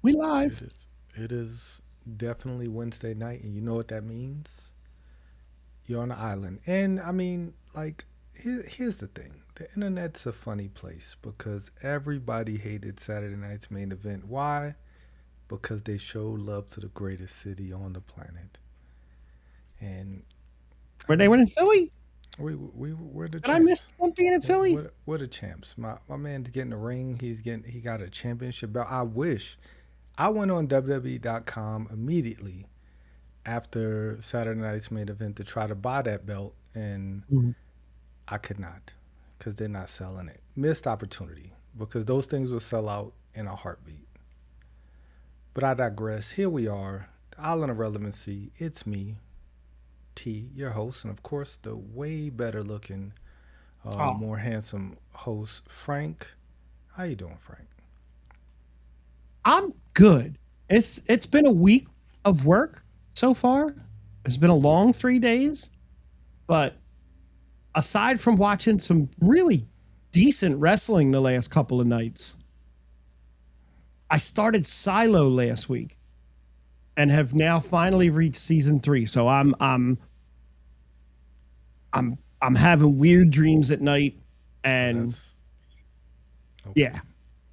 We It live. is. It is definitely Wednesday night, and you know what that means? You're on an island. And I mean, like, here's the thing: the internet's a funny place because everybody hated Saturday night's main event. Why? Because they showed love to the greatest city on the planet. And I Were they mean, in Philly? we're the Did I miss champs. them being in Philly? We're the champs. My man's getting a ring. He got a championship belt. I wish I went on WWE.com immediately after Saturday night's main event to try to buy that belt, and Mhm. I could not because they're not selling it. Missed opportunity because those things will sell out in a heartbeat. But I digress. Here we are, the Island of Relevancy. It's me, T, your host, and of course the way better looking, Oh, more handsome host, Frank. How you doing, Frank? I'm good. It's been a week of work so far. It's been a long 3 days, but aside from watching some really decent wrestling the last couple of nights, I started Silo last week and have now finally reached season 3. So I'm having weird dreams at night, Oh, and that's okay. yeah,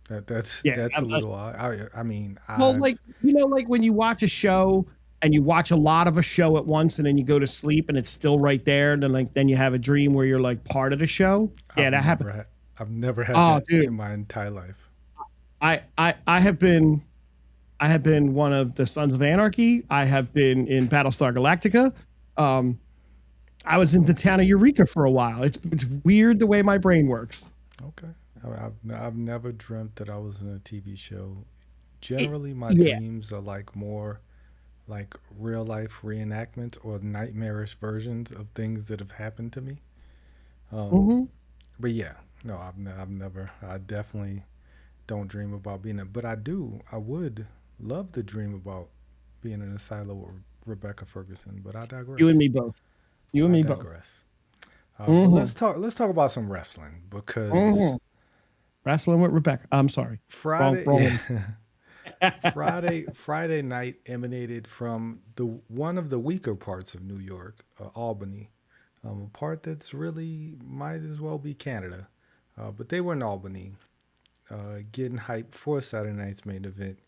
yeah. That's a little. I mean, Well, like, I've like when you watch a show and you watch a lot of a show at once and then you go to sleep and it's still right there, and then you have a dream where you're like part of the show. Yeah, I've that happened. never had I've never had Oh, that in dude. my entire life. I have been one of the Sons of Anarchy. I have been in Battlestar Galactica. Um, I was in the town of Eureka for a while. It's weird the way my brain works. Okay. I've never dreamt that I was in a TV show. It Generally, my Yeah. dreams are like more like real life reenactments or nightmarish versions of things that have happened to me. Um, Hmm. but yeah, no, I've never. I definitely don't dream about being it, but I do. I would love to dream about being in a silo with Rebecca Ferguson. But I You and digress. me both. You and I me both. digress. But Hmm. let's talk about some wrestling Hmm. because Wrestling with Rebecca. I'm sorry. Wrong, Friday, wrong one. yeah, Friday night emanated from the one of the weaker parts of New York, Albany, a part that's really might as well be Canada, but they were in Albany, getting hyped for Saturday night's main event,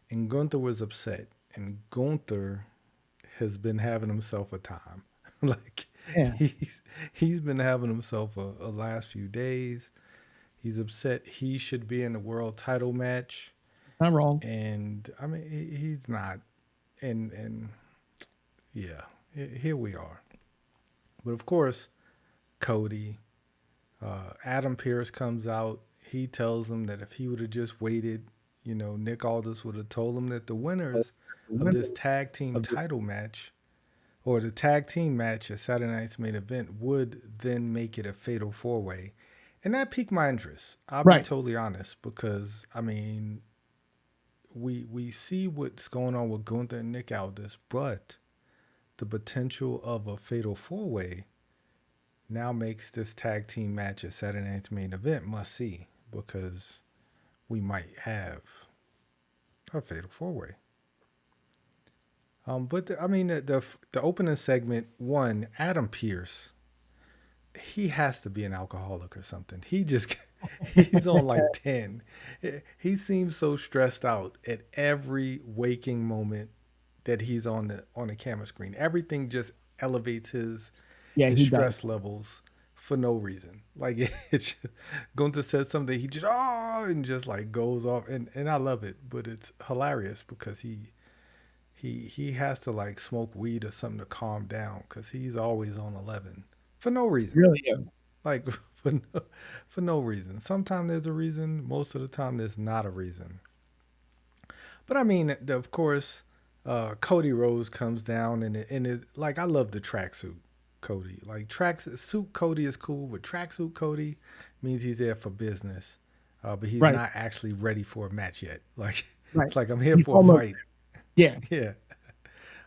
and Gunther was upset, and Gunther has been having himself a time, like Yeah, he's been having himself a last few days. He's upset he should be in the world title match, not wrong. and I mean he's not. And yeah, here we are. But of course, Cody, Adam Pierce comes out. He tells him that if he would have just waited, Nick Aldis would have told him that the winners of this tag team title match or the tag team match at Saturday night's main event would then make it a fatal four way. And that piqued my interest. I'll be Right. totally honest because I mean we see what's going on with Gunther and Nick Aldis, but the potential of a fatal four way now makes this tag team match at Saturday night's main event must see because we might have a fatal four way. I mean the opening segment one Adam Pierce, he has to be an alcoholic or something. He's on like 10. He seems so stressed out at every waking moment that he's on the camera screen. Everything just elevates Yeah, his he does. stress levels for no reason. Like it's just, Gunther says something, he just and just like goes off, and I love it, but it's hilarious because he has to like smoke weed or something to calm down because he's always on 11 for no reason. Really is. Like for no reason. Sometimes there's a reason. Most of the time there's not a reason. But I mean, of course, Cody Rhodes comes down and it like I love the tracksuit Cody. Like tracksuit Cody is cool, but tracksuit Cody means he's there for business, but he's Right. not actually ready for a match yet. Like Right. it's like I'm here He's for a almost fight. Yeah. Yeah,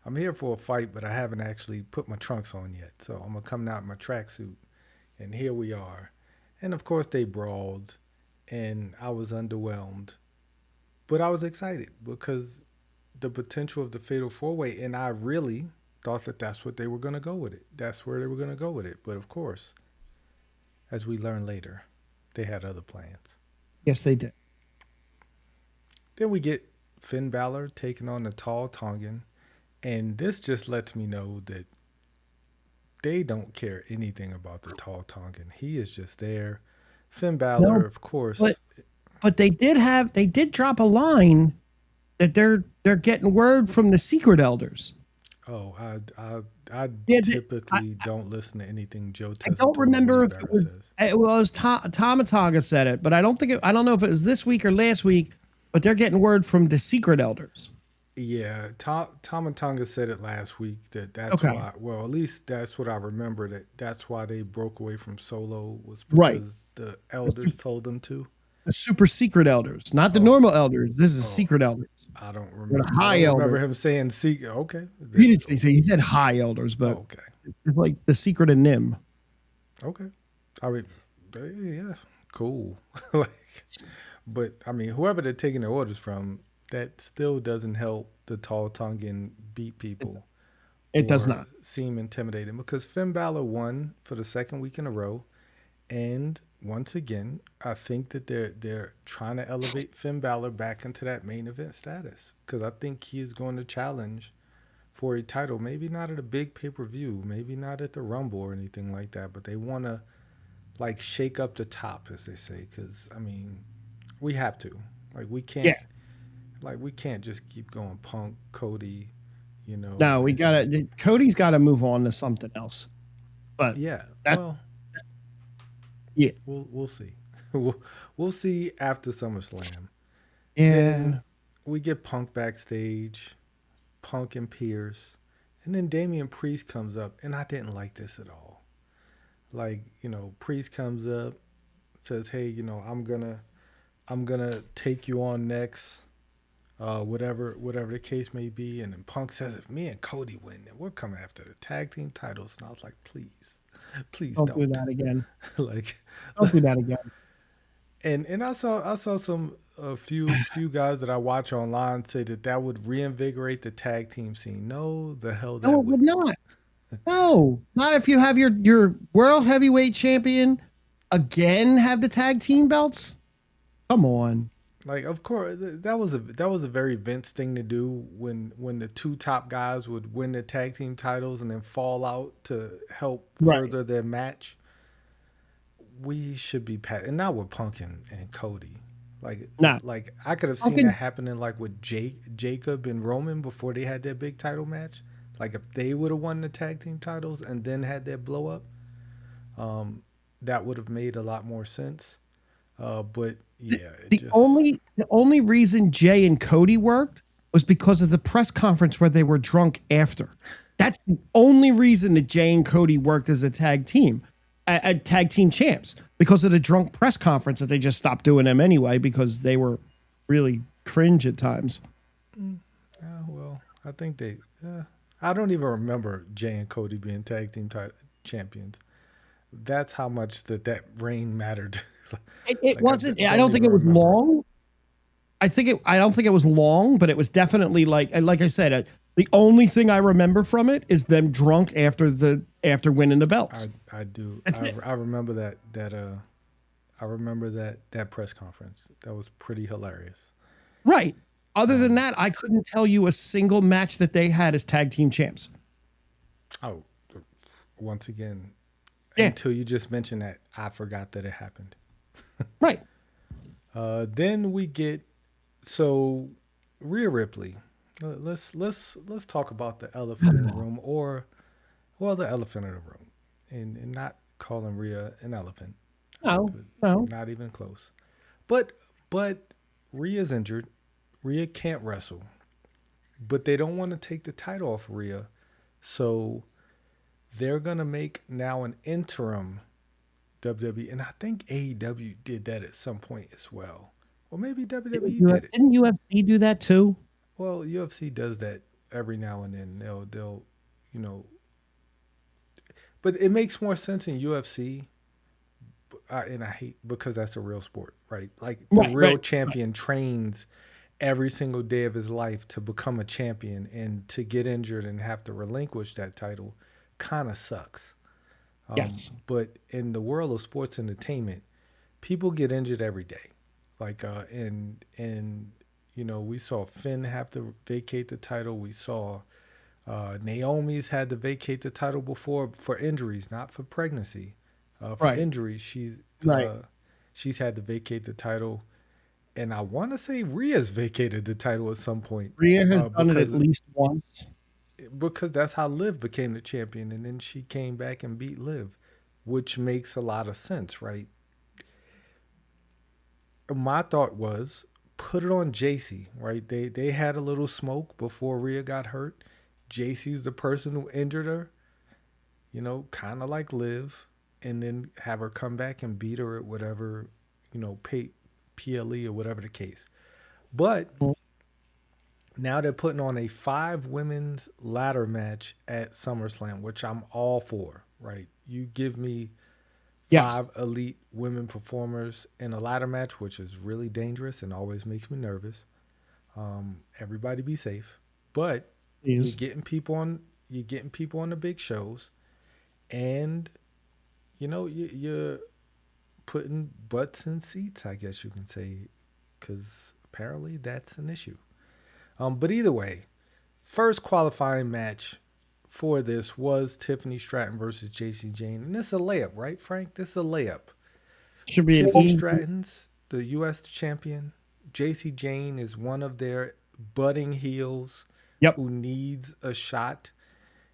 I'm here for a fight, but I haven't actually put my trunks on yet. So I'm gonna come out in my tracksuit, and here we are. And of course they brawled, and I was underwhelmed but I was excited because the potential of the Fatal 4-Way, and I really thought that that's what they were going to go with it. That's where they were going to go with it. But of course, as we learn later, they had other plans. Yes, they did. Then we get Finn Balor taking on the Tall Tongan, and this just lets me know that they don't care anything about the Tall Tongan. He is just there. Finn Balor, No, of course. but they did drop a line that they're getting word from the Secret Elders. Oh, I Yeah, typically don't listen to anything Joe I don't Tessitore remember if Barrett says. it was Tomatonga said it, but I don't know if it was this week or last week. But they're getting word from the Secret Elders. Yeah, Tomatonga said it last week that's Okay. why. Well, at least that's what I remember. That's why they broke away from Solo was Right. because the elders told them to. The super secret elders, not the normal elders. This is secret elders. I don't They're remember. the high I don't remember elders. him saying secret. Okay. He didn't say he said high elders, but Okay. it's like the secret of Nim. Okay. I mean, yeah, cool. Like, but I mean, whoever they're taking their orders from, that still doesn't help the Tall Tongan beat people. It does or not. seem intimidating because Finn Balor won for the second week in a row, and once again, I think that they're trying to elevate Finn Balor back into that main event status because I think he is going to challenge for a title. Maybe not at a big pay-per-view, maybe not at the Rumble or anything like that, but they want to like shake up the top, as they say, because I mean, we have to. Like we can't. Yeah. Like we can't just keep going Punk, Cody, you know. No, we gotta. Cody's got to move on to something else. But Yeah. that, Well, yeah, we'll see. we'll see after SummerSlam. yeah. Then we get Punk backstage, Punk and Pierce, and then Damian Priest comes up, and I didn't like this at all. Like, you know, Priest comes up, says, "Hey, you know, I'm gonna take you on next." Whatever the case may be, and then Punk says, "If me and Cody win, then we're coming after the tag team titles." And I was like, "Please Don't do that again. like, Don't do that again. and I saw a few guys that I watch online say that would reinvigorate the tag team scene. No, the hell that No, it would not. No, not if you have your world heavyweight champion again have the tag team belts. Come on. Like, of course, that was a very Vince thing to do when the two top guys would win the tag team titles and then fall out to help further their match. We should be and not with Punk and Cody. Like, like I could have seen that happening like with Jacob and Roman before they had their big title match. Like if they would have won the tag team titles and then had their blow up, that would have made a lot more sense. But yeah, The only reason Jay and Cody worked was because of the press conference where they were drunk after. That's the only reason that Jay and Cody worked as a tag team, tag team champs, because of the drunk press conference that they just stopped doing them anyway because they were really cringe at times. Well, I think they. I don't even remember Jay and Cody being tag team champions. That's how much that reign mattered. It wasn't. I don't think it was long. I don't think it was long, but it was definitely like I said, the only thing I remember from it is them drunk after winning the belts. I do. That's it. I remember that. I remember that press conference. That was pretty hilarious. Right. Other than that, I couldn't tell you a single match that they had as tag team champs. Oh, once again, yeah. Until you just mentioned that, I forgot that it happened. Right. Then we get Rhea Ripley. Let's talk about the elephant in the room, the elephant in the room, and not calling Rhea an elephant. No, not even close. But Rhea's injured. Rhea can't wrestle, but they don't want to take the title off Rhea, so they're gonna make now an interim WWE, and I think AEW did that at some point as well. Or maybe WWE did it. Didn't UFC do that too? Well, UFC does that every now and then. They'll but it makes more sense in UFC. And I hate because that's a real sport, right? Like the real champion trains every single day of his life to become a champion, and to get injured and have to relinquish that title kind of sucks. Yes. But in the world of sports entertainment, people get injured every day. Like and we saw Finn have to vacate the title. We saw Naomi's had to vacate the title before for injuries, not for pregnancy. For Right. injuries, Right. she's had to vacate the title, and I want to say Rhea's vacated the title at some point Rhea has done it at because least once. that's how Liv became the champion, and then she came back and beat Liv, which makes a lot of sense, right? My thought was put it on JC, right? They had a little smoke before Rhea got hurt. JC's the person who injured her, kind of like Liv, and then have her come back and beat her at whatever, PLE or whatever the case. But now they're putting on a 5 women's ladder match at SummerSlam, which I'm all for, right? You give me Yes. 5 elite women performers in a ladder match, which is really dangerous and always makes me nervous. Everybody be safe. But you're getting people on the big shows, and you're putting butts in seats, I guess you can say, because apparently that's an issue. But either way, first qualifying match for this was Tiffany Stratton versus JC Jane. And this is a layup, right, Frank? This is a layup. Should be Tiffany Stratton's the U.S. champion. JC Jane is one of their budding heels who needs a shot.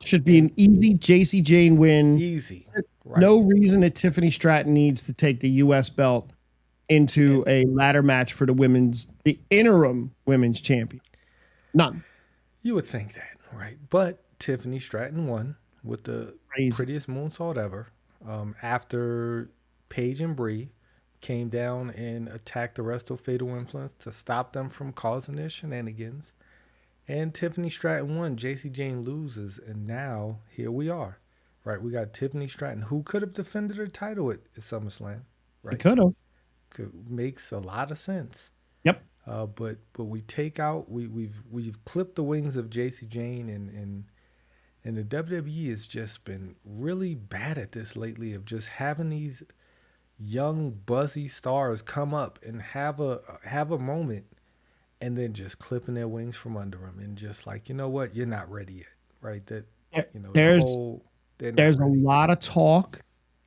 Should be an easy JC Jane win. Easy. Right. No reason that Tiffany Stratton needs to take the U.S. belt into a ladder match for the interim women's champion. None. You would think that, right? But Tiffany Stratton won with the prettiest moonsault ever. After Paige and Bree came down and attacked the rest of Fatal Influence to stop them from causing their shenanigans. And Tiffany Stratton won. JC Jane loses. And now here we are. Right? We got Tiffany Stratton, who could have defended her title at SummerSlam. Right? Could have. Makes a lot of sense. Yep. But we take out we've clipped the wings of JC Jane, and the WWE has just been really bad at this lately, of just having these young buzzy stars come up and have a moment, and then just clipping their wings from under them, and just like, you know what, you're not ready yet, right? That there's a lot of talk.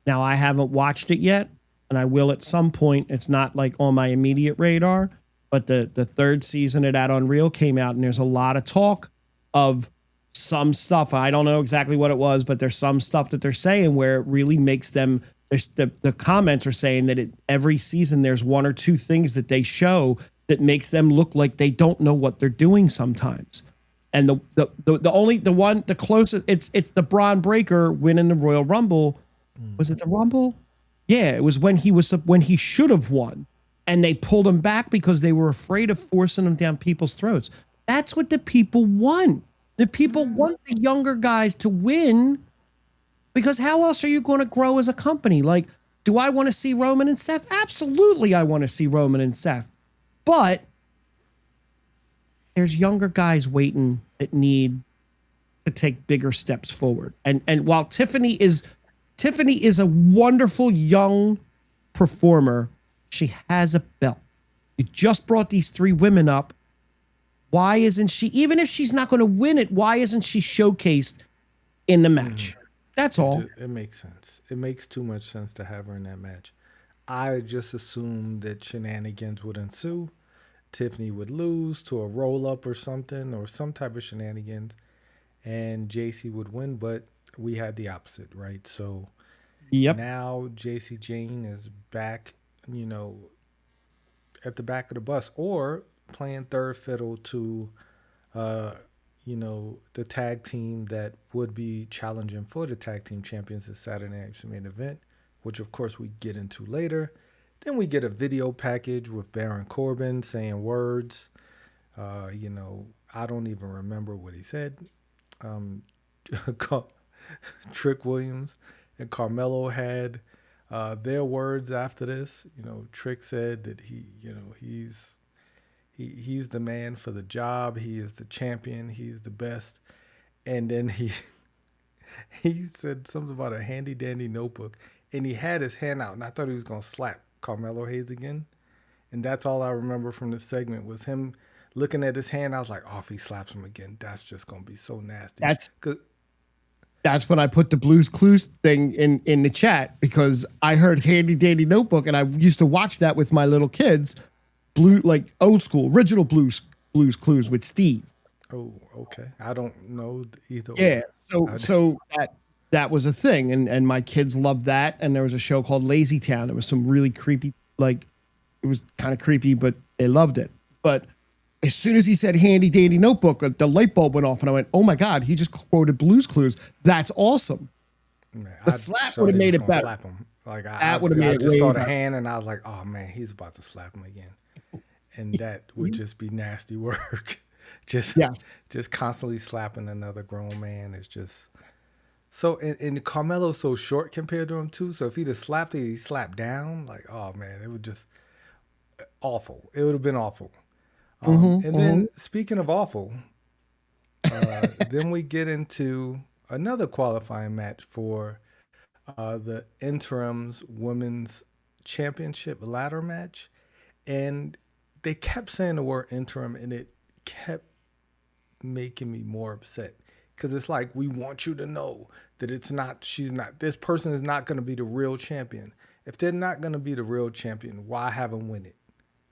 Now, I haven't watched it yet, and I will at some point. It's not like on my immediate radar. But the third season of that Unreal came out, and there's a lot of talk of some stuff. I don't know exactly what it was, but there's some stuff that they're saying where it really makes them. The comments are saying that every season there's 1 or 2 things that they show that makes them look like they don't know what they're doing sometimes. And the closest it's the Braun Breaker winning the Royal Rumble. Was it the Rumble? Yeah, it was when he should have won. And they pulled him back because they were afraid of forcing him down people's throats. That's what the people want. The people want the younger guys to win, because how else are you going to grow as a company? Like, do I want to see Roman and Seth? Absolutely, I want to see Roman and Seth. But there's younger guys waiting that need to take bigger steps forward. And while Tiffany is a wonderful young performer, she has a belt. You just brought these 3 women up. Why isn't she, even if she's not going to win it, why isn't she showcased in the match? That's all. It makes sense. It makes too much sense to have her in that match. I just assumed that shenanigans would ensue. Tiffany would lose to a roll-up or something, or some type of shenanigans, and JC would win, but we had the opposite, right? So now JC Jane is back, at the back of the bus, or playing third fiddle to, the tag team that would be challenging for the tag team champions at Saturday Night's main event, which of course we get into later. Then we get a video package with Baron Corbin saying words. I don't even remember what he said. Trick Williams and Carmelo had their words after this. Trick said that he's He's the man for the job. He is the champion. He's the best. And then he said something about a handy dandy notebook, and he had his hand out, and I thought he was gonna slap Carmelo Hayes again. And that's all I remember from the segment was him looking at his hand. I was like, oh, if he slaps him again, that's just gonna be so nasty. That's when I put the Blues Clues thing in the chat, because I heard handy dandy notebook, and I used to watch that with my little kids, like old school original Blues Clues with Steve. Oh, okay. I don't know either. Yeah. So that was a thing, and my kids loved that. And there was a show called Lazy Town. It was some really creepy, like it was kind of creepy, but they loved it. But as soon as he said handy dandy notebook, the light bulb went off, and I went, "Oh my God, he just quoted Blues Clues. That's awesome." Man, the slap would have made it better. Slap him. Like that would have made it just way saw better. the hand, and I was like, "Oh man, he's about to slap him again," and that would just be nasty work. Just constantly slapping another grown man is just so. And Carmelo's so short compared to him too. So if he'd have slapped it, he slapped down. Like, oh man, it would just awful. It would have been awful. Then speaking of awful, then we get into another qualifying match for the Interim's Women's Championship ladder match, and they kept saying the word interim, and it kept making me more upset, because it's like, we want you to know that this person is not going to be the real champion. If they're not going to be the real champion, why have them win it?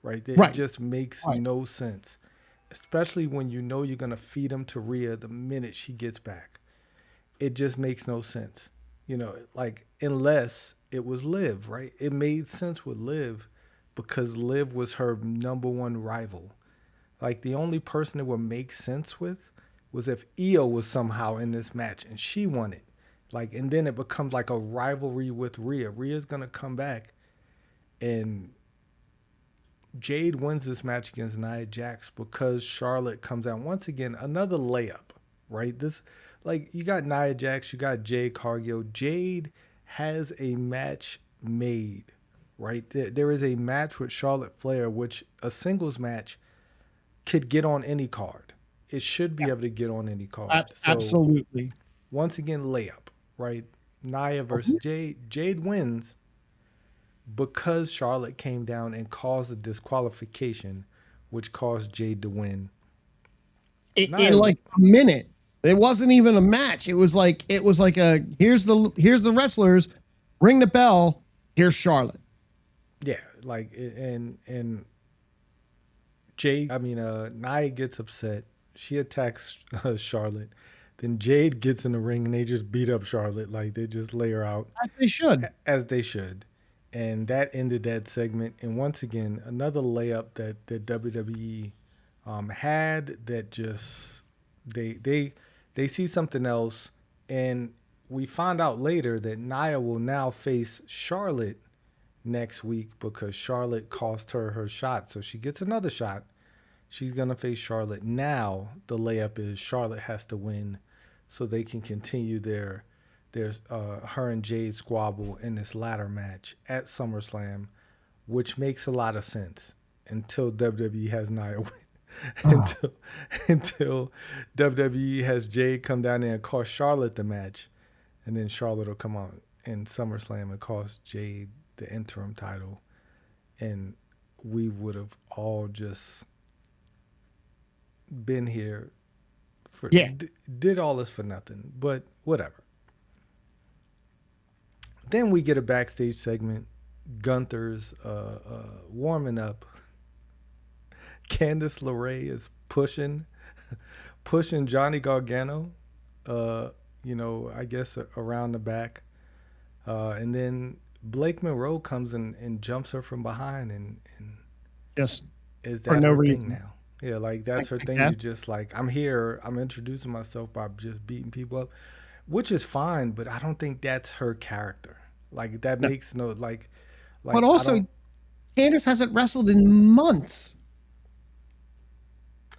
Right? It just makes no sense, especially when you know you're going to feed them to Rhea the minute she gets back. It just makes no sense, like, unless it was Liv, right? It made sense with Liv because Liv was her number one rival. Like, the only person it would make sense with was if Io was somehow in this match and she won it. Like, and then it becomes like a rivalry with Rhea. Rhea's going to come back, and Jade wins this match against Nia Jax because Charlotte comes out. Once again, another layup, right? You got Nia Jax, you got Jade Cargill. Jade has a match made, right? There is a match with Charlotte Flair, which a singles match could get on any card. It should be able to get on any card. Absolutely. Once again, layup, right? Nia versus Jade. Jade wins because Charlotte came down and caused a disqualification, which caused Jade to win. In like a minute. It wasn't even a match. It was like a here's the wrestlers, ring the bell, here's Charlotte. Yeah, like, and Jade, Nia gets upset. She attacks Charlotte. Then Jade gets in the ring and they just beat up Charlotte. Like, they just lay her out. As they should. And that ended that segment. And once again, another layup that WWE had, that just they see something else. And we find out later that Nia will now face Charlotte next week because Charlotte cost her shot. So she gets another shot. She's going to face Charlotte. Now the layup is Charlotte has to win so they can continue their her and Jade squabble in this ladder match at SummerSlam, which makes a lot of sense until WWE has Nia win. Until WWE has Jade come down there and cost Charlotte the match, and then Charlotte will come on in SummerSlam and cost Jade the interim title, and we would have all just been here for did all this for nothing, but whatever. Then we get a backstage segment. Gunther's warming up. Candice LeRae is pushing Johnny Gargano, I guess around the back. And then Blake Monroe comes and jumps her from behind and just is that her thing now? Yeah, like that's her thing. To just like, I'm here, I'm introducing myself by just beating people up, which is fine, but I don't think that's her character. Like that makes no like. But also, Candice hasn't wrestled in months.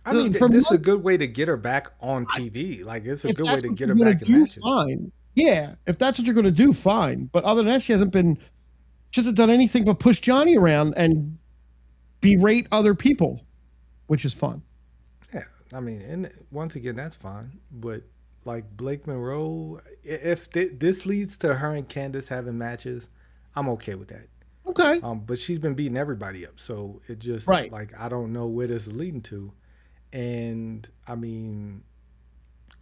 I mean, this is a good way to get her back on TV. Like, it's a good way to get her back in matches. Fine. Yeah, if that's what you're going to do, fine. But other than that, she hasn't done anything but push Johnny around and berate other people. which is fun. Yeah, I mean, and once again, that's fine. But like Blake Monroe, if this leads to her and Candace having matches, I'm okay with that. Okay. But she's been beating everybody up, so it just Right. like I don't know where this is leading to, and I mean,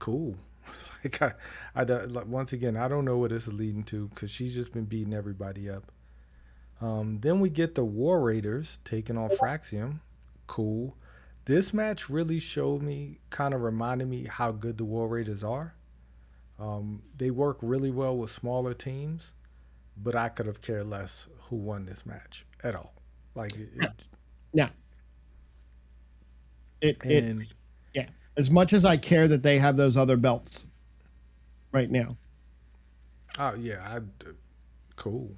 cool. Like like, once again, I don't know where this is leading to because she's just been beating everybody up. Then we get the War Raiders taking on Fraxium. Cool. This match really showed me, kind of reminded me how good the War Raiders are. They work really well with smaller teams, but I could have cared less who won this match at all. Like, Yeah. and Yeah. As much as I care that they have those other belts right now. oh yeah, cool.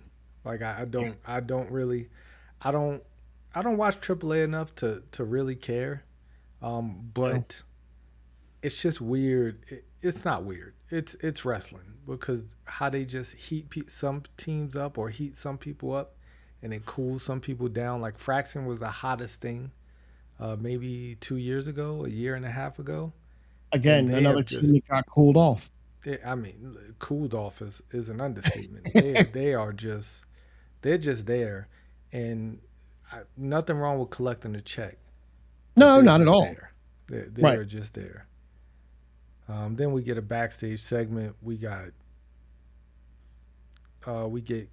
Like I don't really, I don't watch AAA enough to really care. But it's just weird. It's not weird. It's wrestling because how they just heat some teams up or heat some people up, and then cool some people down. Like Fraxon was the hottest thing, maybe 2 years ago, a year and a half ago. Again, another team that got cooled off. I mean, cooled off is an understatement. they are just they're just there, and nothing wrong with collecting a check. No, not at all. There. They are just there. Then we get a backstage segment. We get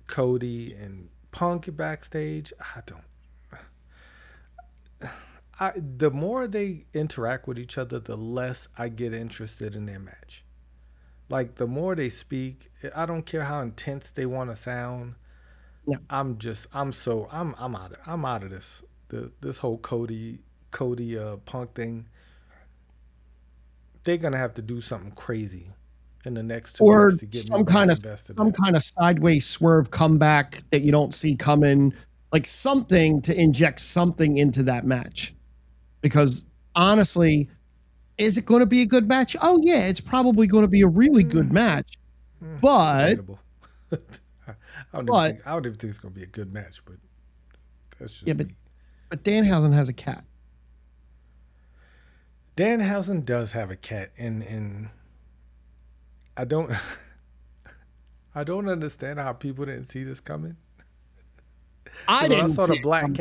Cody and Punk backstage. The more they interact with each other, the less I get interested in their match. Like the more they speak, I don't care how intense they want to sound. Yeah. I'm out of this. This whole Cody Punk thing. They're gonna have to do something crazy in the next 2 weeks to get some kind of sideways swerve comeback that you don't see coming, like something to inject something into that match. Because honestly, is it going to be a good match? Oh yeah, it's probably going to be a really good match. But I don't even think it's going to be a good match. But that's just me. But Danhausen has a cat. Danhausen does have a cat, and I don't understand how people didn't see this coming. When I saw the black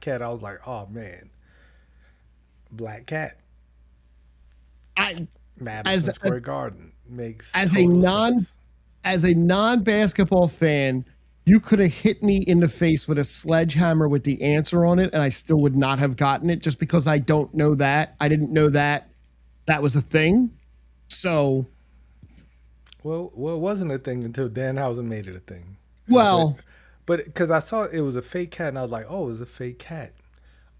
cat, I was like, oh man, black cat. Madison Square Garden makes as a non-basketball fan, you could have hit me in the face with a sledgehammer with the answer on it, and I still would not have gotten it just because I don't know that. I didn't know that was a thing. So, well, it wasn't a thing until Danhausen made it a thing. Well, but because I saw it was a fake cat, and I was like, oh, it's a fake cat.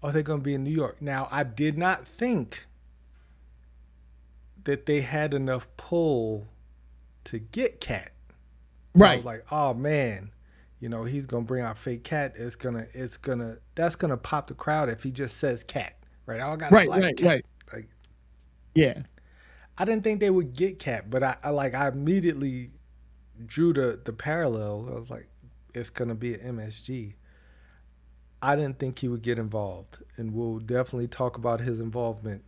Oh, they're gonna be in New York. Now, I did not think that they had enough pull to get Cat. So right. I was like, oh man, he's gonna bring out fake Cat. That's gonna pop the crowd if he just says Cat, right? I got right. Like, yeah. I didn't think they would get Cat, but I immediately drew the parallel. I was like, it's gonna be an MSG. I didn't think he would get involved, and we'll definitely talk about his involvement.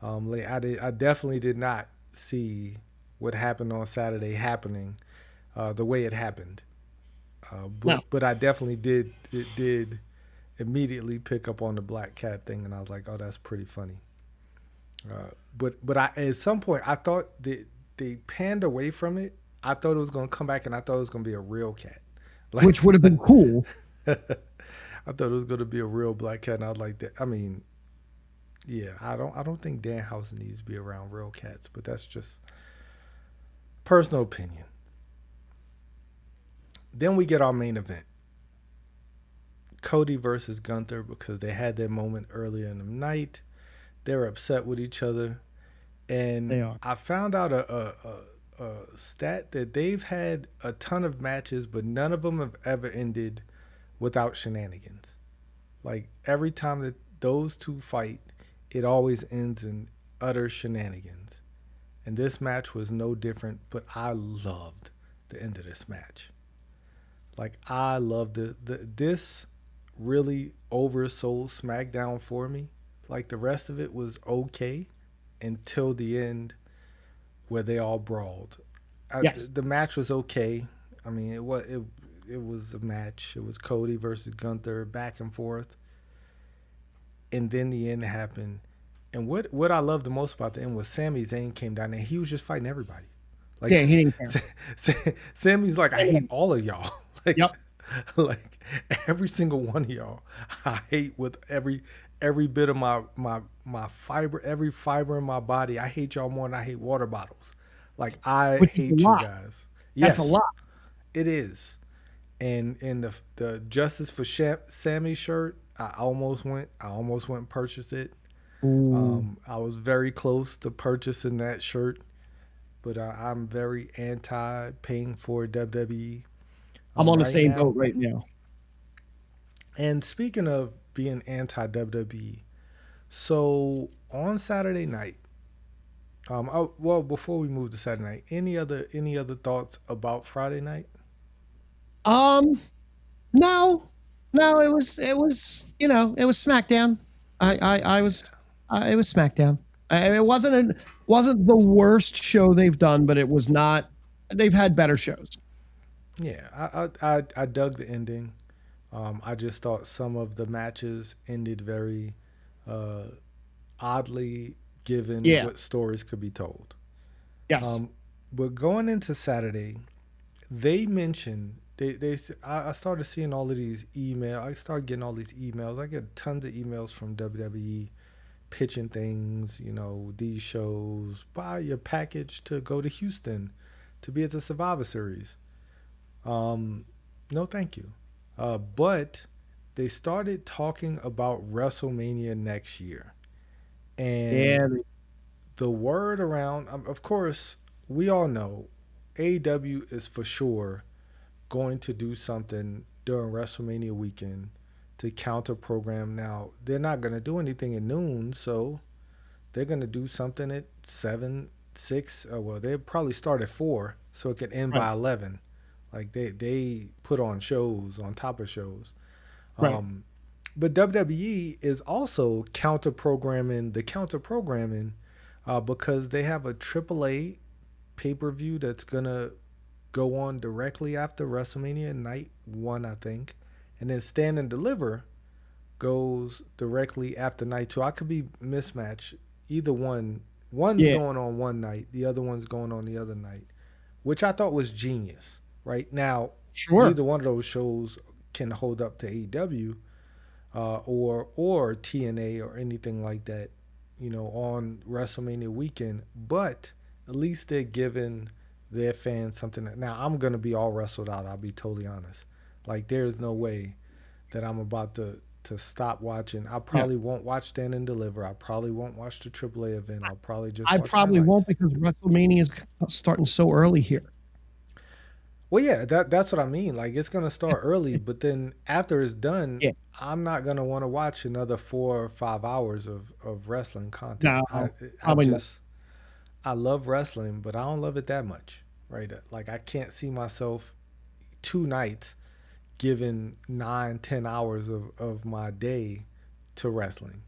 I definitely did not see what happened on Saturday happening the way it happened. But I definitely did immediately pick up on the black cat thing, and I was like, oh, that's pretty funny. But I at some point I thought they panned away from it. I thought it was going to come back, and I thought it was going to be a real cat, which would have been cool. I thought it was going to be a real black cat, and I was like, that. I mean, yeah, I don't think Danhausen needs to be around real cats, but that's just personal opinion. Then we get our main event. Cody versus Gunther, because they had their moment earlier in the night. They were upset with each other. And I found out a stat that they've had a ton of matches, but none of them have ever ended without shenanigans. Like every time that those two fight, it always ends in utter shenanigans. And this match was no different, but I loved the end of this match. Like, I loved this really oversold SmackDown for me. Like the rest of it was okay until the end where they all brawled. Yes. The match was okay. I mean, it was a match. It was Cody versus Gunther, back and forth, and then the end happened. And what I loved the most about the end was Sami Zayn came down and he was just fighting everybody. Like, Yeah, he didn't care. Sammy's like, I hate all of y'all. Like, Yep. like every single one of y'all, I hate with every bit of my fiber, every fiber in my body. I hate y'all more than I hate water bottles. Like I Which is hate a you lot. guys. That's Yes, a lot. it is. And the Justice for Sammy shirt, I almost went and purchased it. I was very close to purchasing that shirt, but I'm very anti paying for WWE. I'm on the Right same now. boat right now. And speaking of being anti WWE, so on Saturday night, well, before we move to Saturday night, any other thoughts about Friday night? Um, no, no, it was it was SmackDown. I was it was SmackDown. It wasn't the worst show they've done, but it was not. They've had better shows. Yeah, I dug the ending. I just thought some of the matches ended very uh, oddly, given Yeah. what stories could be told. Yes. But going into Saturday, they mentioned I started seeing all of these emails. I started getting all these emails. I get tons of emails from WWE pitching things. These shows. Buy your package to go to Houston to be at the Survivor Series. No, thank you. But they started talking about WrestleMania next year, and Yeah. the word around. Of course, we all know AEW is for sure going to do something during WrestleMania weekend to counter program. Now, they're not going to do anything at noon, so they're going to do something at 7, 6. Well, they'll probably start at 4, so it can end Right. by 11. Like they put on shows on top of shows. Right. But WWE is also counter programming because they have a AAA pay-per-view that's going to go on directly after WrestleMania night 1, I think. And then Stand and Deliver goes directly after night 2. I could be mismatched. Either one's Yeah. going on one night, the other one's going on the other night, which I thought was genius. Right now, Sure. neither one of those shows can hold up to AEW or TNA or anything like that, on WrestleMania weekend. But at least they're giving their fans something. Now, I'm going to be all wrestled out. I'll be totally honest. Like, there's no way that I'm about to stop watching. I probably won't watch Stand and Deliver. I probably won't watch the AAA event. I'll probably just I watch probably highlights. won't because WrestleMania is starting so early here. Well, yeah, that's what I mean. Like, it's gonna start early, but then after it's done, Yeah. I'm not gonna want to watch another 4 or 5 hours of wrestling content. No, I probably not. just I love wrestling, but I don't love it that much, right? Like, I can't see myself 2 nights giving 9, 10 hours of my day to wrestling.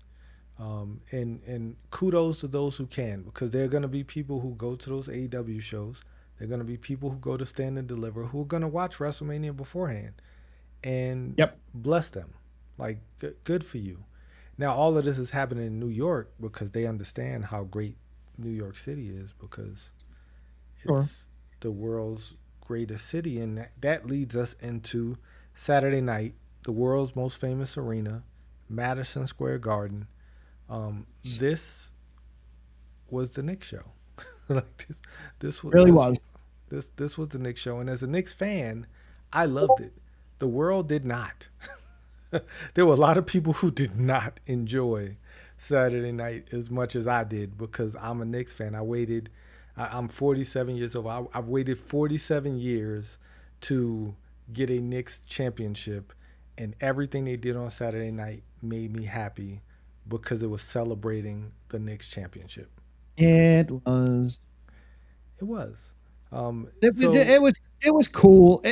And kudos to those who can, because there are gonna be people who go to those AEW shows. There are going to be people who go to Stand and Deliver who are going to watch WrestleMania beforehand, and bless them. Like, good for you. Now, all of this is happening in New York because they understand how great New York City is, because it's the world's greatest city. And that leads us into Saturday night, the world's most famous arena, Madison Square Garden. This was the Knicks show. Like this Really was. This was the Knicks show, and as a Knicks fan, I loved it. The world did not. There were a lot of people who did not enjoy Saturday night as much as I did, because I'm a Knicks fan. I'm 47 years old. I've waited 47 years to get a Knicks championship, and everything they did on Saturday night made me happy because it was celebrating the Knicks championship. It was. It was. It was cool.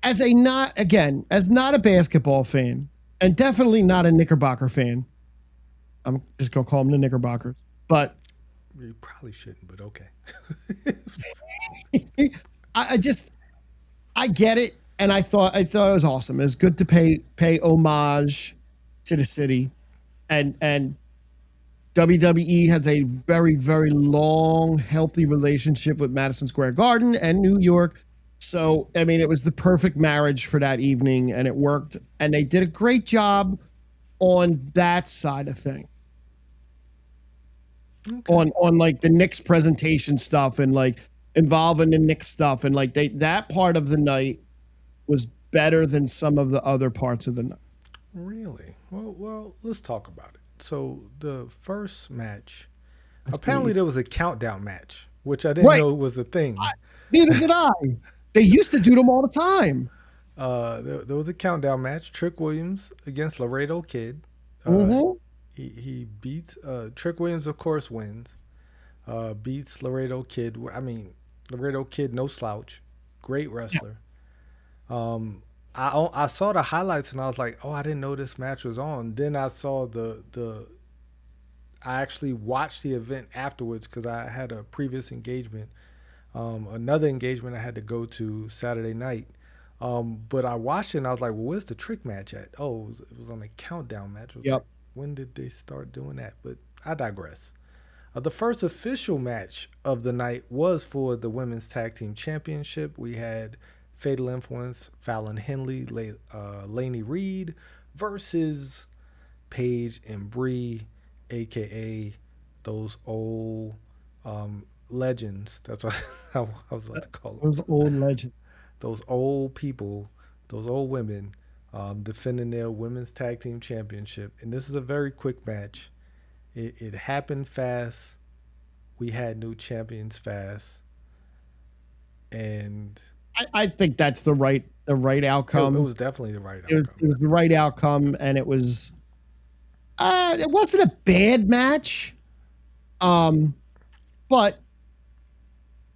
As not a basketball fan, and definitely not a Knickerbocker fan, I'm just gonna call them the Knickerbockers. But You probably shouldn't, but okay. I just I get it, and I thought it was awesome. It's good to pay homage to the city, and WWE has a very very long healthy relationship with Madison Square Garden and New York. So I mean, it was the perfect marriage for that evening, and it worked. And they did a great job on that side of things. Okay. On like the Knicks presentation stuff and like involving the Knicks stuff and like that part of the night was better than some of the other parts of the night. Really? Well, let's talk about it. So the first match, That's apparently the there was a countdown match, which I didn't right. know was a thing. Neither did I. They used to do them all the time. There was a countdown match. Trick Williams against Laredo Kid. Uh, Mm-hmm. he beats Trick Williams, of course, wins. Beats Laredo Kid. I mean, Laredo Kid, no slouch, great wrestler. I saw the highlights and I was like, oh, I didn't know this match was on. Then I saw the I actually watched the event afterwards because I had a previous engagement, another engagement I had to go to Saturday night. But I watched it and I was like, well, where's the trick match at? Oh, it was on a countdown match. I was like, Yep. when did they start doing that? But I digress. The first official match of the night was for the Women's Tag Team Championship. We had Fatal Influence, Fallon Henley, Lainey Reed versus Paige and Bree, aka those old legends. That's what I was about to call them. Those old legends. Those old people, those old women, defending their Women's Tag Team Championship. And this is a very quick match. It happened fast. We had new champions fast, and I think that's the right outcome. it was definitely the right It was outcome. the right outcome, and it wasn't a bad match. But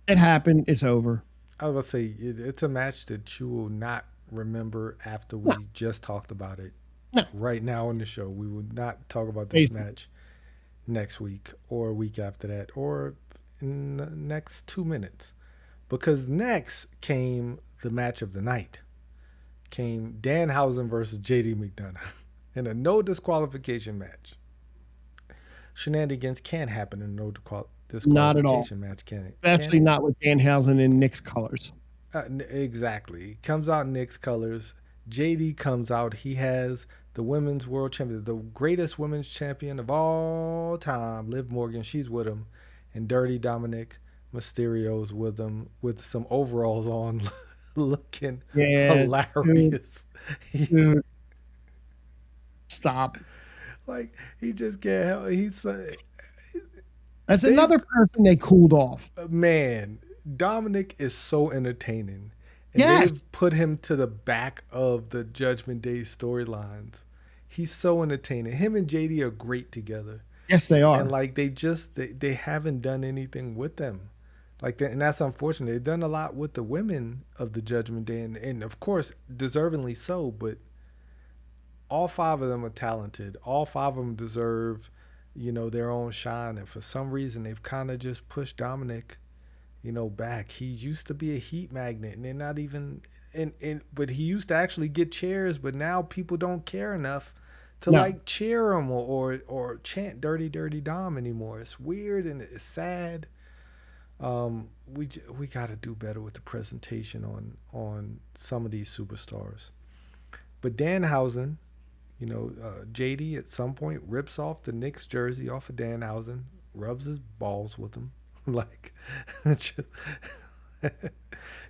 it happened. It's over. I was about to say it's a match that you will not remember after we just talked about it. No. Right now on the show, we will not talk about this Basically. match next week or a week after that or in the next 2 minutes, because next came the match of the night. Came Danhausen versus JD McDonough in a no disqualification match. Shenanigans can't happen in a no Not at all. disqualification match, can it? Especially not with Danhausen in Knicks colors. Exactly. Comes out in Knicks colors. JD comes out. He has the women's world champion, the greatest women's champion of all time, Liv Morgan. She's with him. And Dirty Dominic Mysterio's with him with some overalls on, looking hilarious. Dude, stop. Like, he just can't help. That's another person they cooled off. Man, Dominic is so entertaining. And Yes. they've put him to the back of the Judgment Day storylines. He's so entertaining. Him and JD are great together. Yes, they are. And like they haven't done anything with them. Like that, and that's unfortunate. They've done a lot with the women of the Judgment Day, and of course, deservingly so, but all five of them are talented. All five of them deserve, their own shine. And for some reason, they've kind of just pushed Dominic, back. He used to be a heat magnet, and they're not even. But he used to actually get chairs, but now people don't care enough to like cheer him or chant "Dirty Dirty Dom" anymore. It's weird and it's sad. We got to do better with the presentation on some of these superstars. But Danhausen, JD at some point rips off the Knicks jersey off of Danhausen, rubs his balls with him, like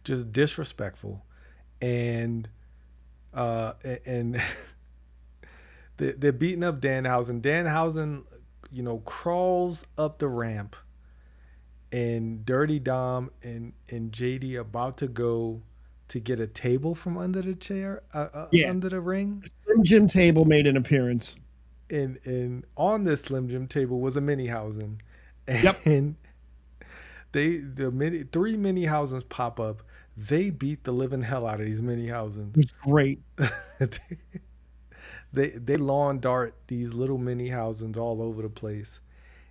just disrespectful, and they're beating up Danhausen. Danhausen, crawls up the ramp, and Dirty Dom and JD about to go to get a table from under the chair, under the ring. Slim Jim table made an appearance. And on this Slim Jim table was a Minihausen. Yep. And three Minihausens pop up. They beat the living hell out of these Minihausens. It was great. they lawn dart these little mini housings all over the place.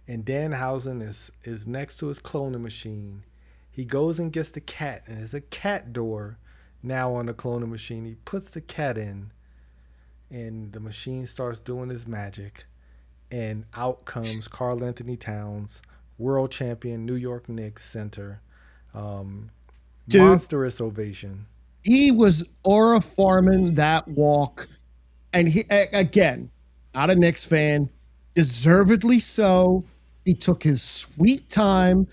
And Danhausen is next to his cloning machine. He goes and gets the cat, and there's a cat door now on the cloning machine. He puts the cat in, and the machine starts doing his magic. And out comes Karl-Anthony Towns, world champion, New York Knicks center. Dude, monstrous ovation. He was aura farming that walk. And he, again, not a Knicks fan, deservedly so. He took his sweet time,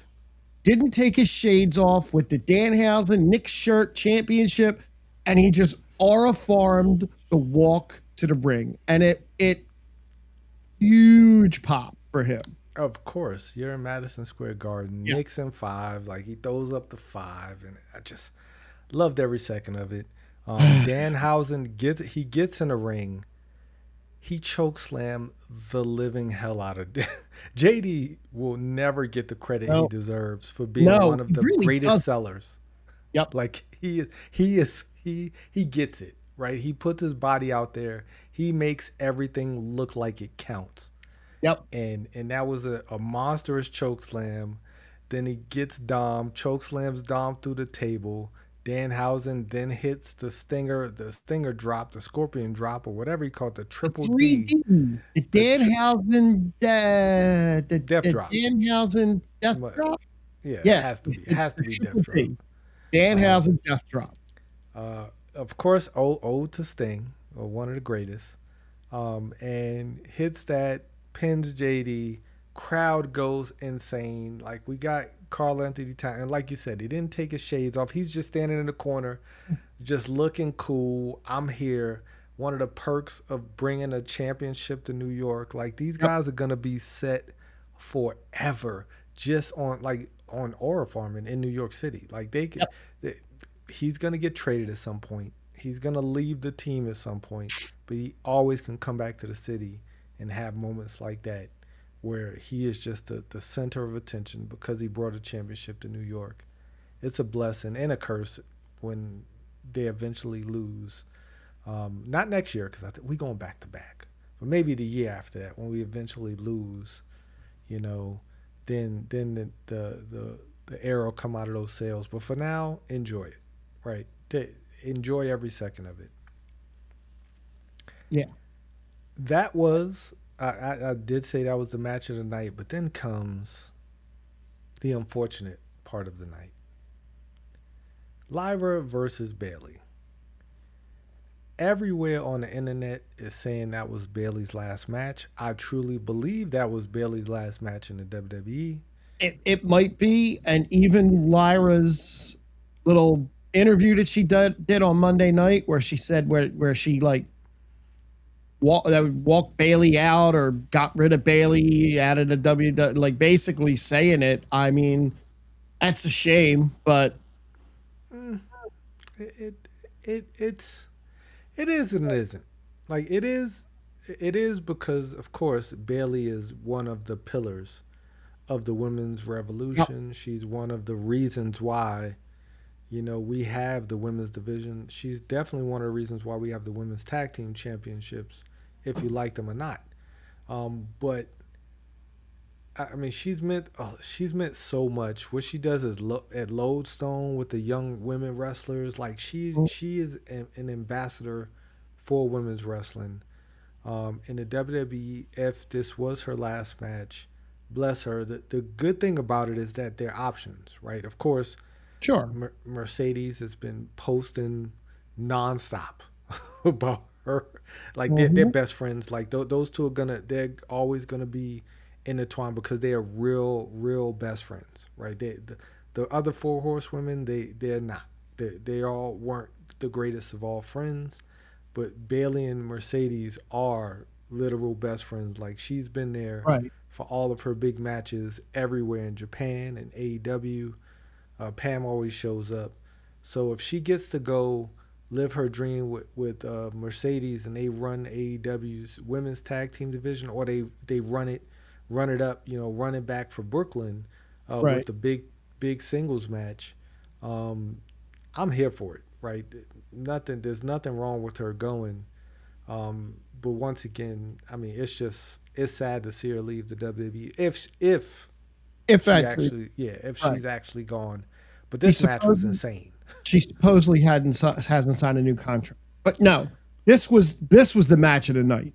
didn't take his shades off with the Danhausen Knicks shirt championship, and he just aura farmed the walk to the ring. And it huge pop for him. Of course, you're in Madison Square Garden, yes. Knicks and 5, like he throws up the 5, and I just loved every second of it. Danhausen gets in a ring. He chokeslammed the living hell out of JD will never get the credit he deserves for being one of the really greatest sellers. Yep. Like he gets it, right? He puts his body out there. He makes everything look like it counts. Yep. And that was a monstrous chokeslam. Then he gets Dom, chokeslams Dom through the table. Danhausen then hits the stinger drop, the scorpion drop, or whatever he called the triple 3D. D. The Danhausen death drop. Danhausen death drop? Yeah, yes. It has to be death drop. Danhausen death drop. Of course, ode to Sting, or one of the greatest. And hits that, pins JD, crowd goes insane. Like we got Karl-Anthony Towns, and like you said, he didn't take his shades off. He's just standing in the corner, just looking cool. I'm here. One of the perks of bringing a championship to New York. Like these guys are gonna be set forever, just on aura farming in New York City. Like he's gonna get traded at some point. He's gonna leave the team at some point, but he always can come back to the city and have moments like that, where he is just the center of attention because he brought a championship to New York. It's a blessing and a curse when they eventually lose. Not next year, because I think we're going back to back. But maybe the year after that, when we eventually lose, then the arrow come out of those sails. But for now, enjoy it, right? Enjoy every second of it. Yeah. That was... I did say that was the match of the night, but then comes the unfortunate part of the night. Lyra versus Bayley. Everywhere on the internet is saying that was Bayley's last match. I truly believe that was Bayley's last match in the WWE. It might be, and even Lyra's little interview that she did on Monday night, where she said where she walked Bayley out or got rid of Bayley out of the WWE, like basically saying it. I mean, that's a shame, but it is and it isn't. Like it is because of course Bayley is one of the pillars of the women's revolution. Yep. She's one of the reasons why we have the women's division. She's definitely one of the reasons why we have the women's tag team championships, if you like them or not. But I mean, she's meant so much. What she does is at Lodestone with the young women wrestlers, like she is an ambassador for women's wrestling. In the WWE, if this was her last match, bless her. The good thing about it is that they're options, right? Of course, sure. Mercedes has been posting nonstop about her. Like they're best friends. Like those two they're always gonna be intertwined because they are real best friends, right? The other 4 horsewomen, they're not. They all weren't the greatest of all friends, but Bayley and Mercedes are literal best friends. Like she's been there for all of her big matches everywhere in Japan and AEW. Pam always shows up. So if she gets to go live her dream with Mercedes and they run AEW's women's tag team division, or they run it up, run it back for Brooklyn with the big singles match, I'm here for it, right? There's nothing wrong with her going. But once again, I mean, it's sad to see her leave the WWE. If If she that's actually, yeah, if right. she's actually gone. But She this match was supposedly, insane. she supposedly hasn't signed a new contract. But no, this was the match of the night.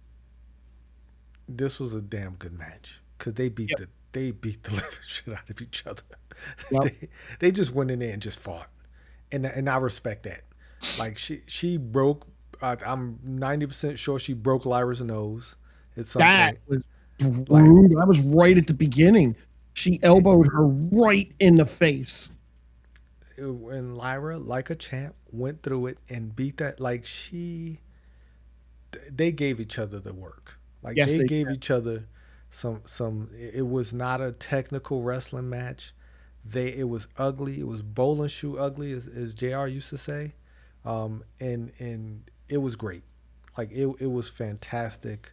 This was a damn good match because they beat Yep. the living shit out of each other. Yep. They just went in there and just fought, and I respect that. Like she broke. I'm 90% sure she broke Lyra's nose at some That point. was Like, rude. That was right at the beginning. She elbowed her right in the face. and Lyra, like a champ, went through it and beat that. Like they gave each other the work. Like Yes, they they gave did. each other some. It was not a technical wrestling match. It was ugly. It was bowling shoe ugly, as Jr. used to say, and it was great. Like it was fantastic.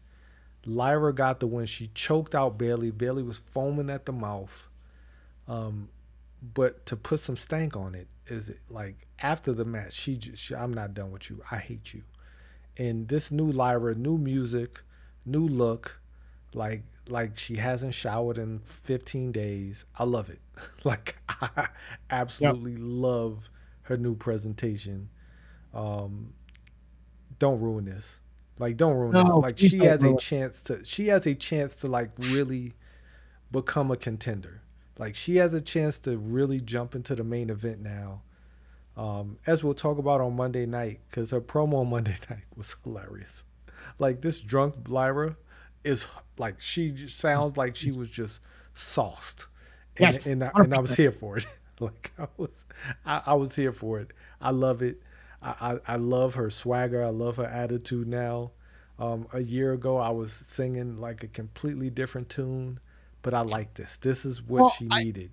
Lyra got the win. She choked out Bayley. Bayley was foaming at the mouth. But to put some stank on it is it like after the match, I'm not done with you. I hate you. And this new Lyra, new music, new look, like she hasn't showered in 15 days. I love it. Like I Yep. absolutely love her new presentation. Don't ruin this. Like don't ruin this. No, Like please don't ruin. she has a chance to like really become a contender. Like she has a chance to really jump into the main event now. As we'll talk about on Monday night, because her promo on Monday night was hilarious. Like this drunk Lyra is like she just sounds like she was just sauced, and Yes, and I was 100%. here for it. Like I was here for it. I love it. I love her swagger. I love her attitude now. A year ago, I was singing like a completely different tune, but I like this. This is what Well, she needed.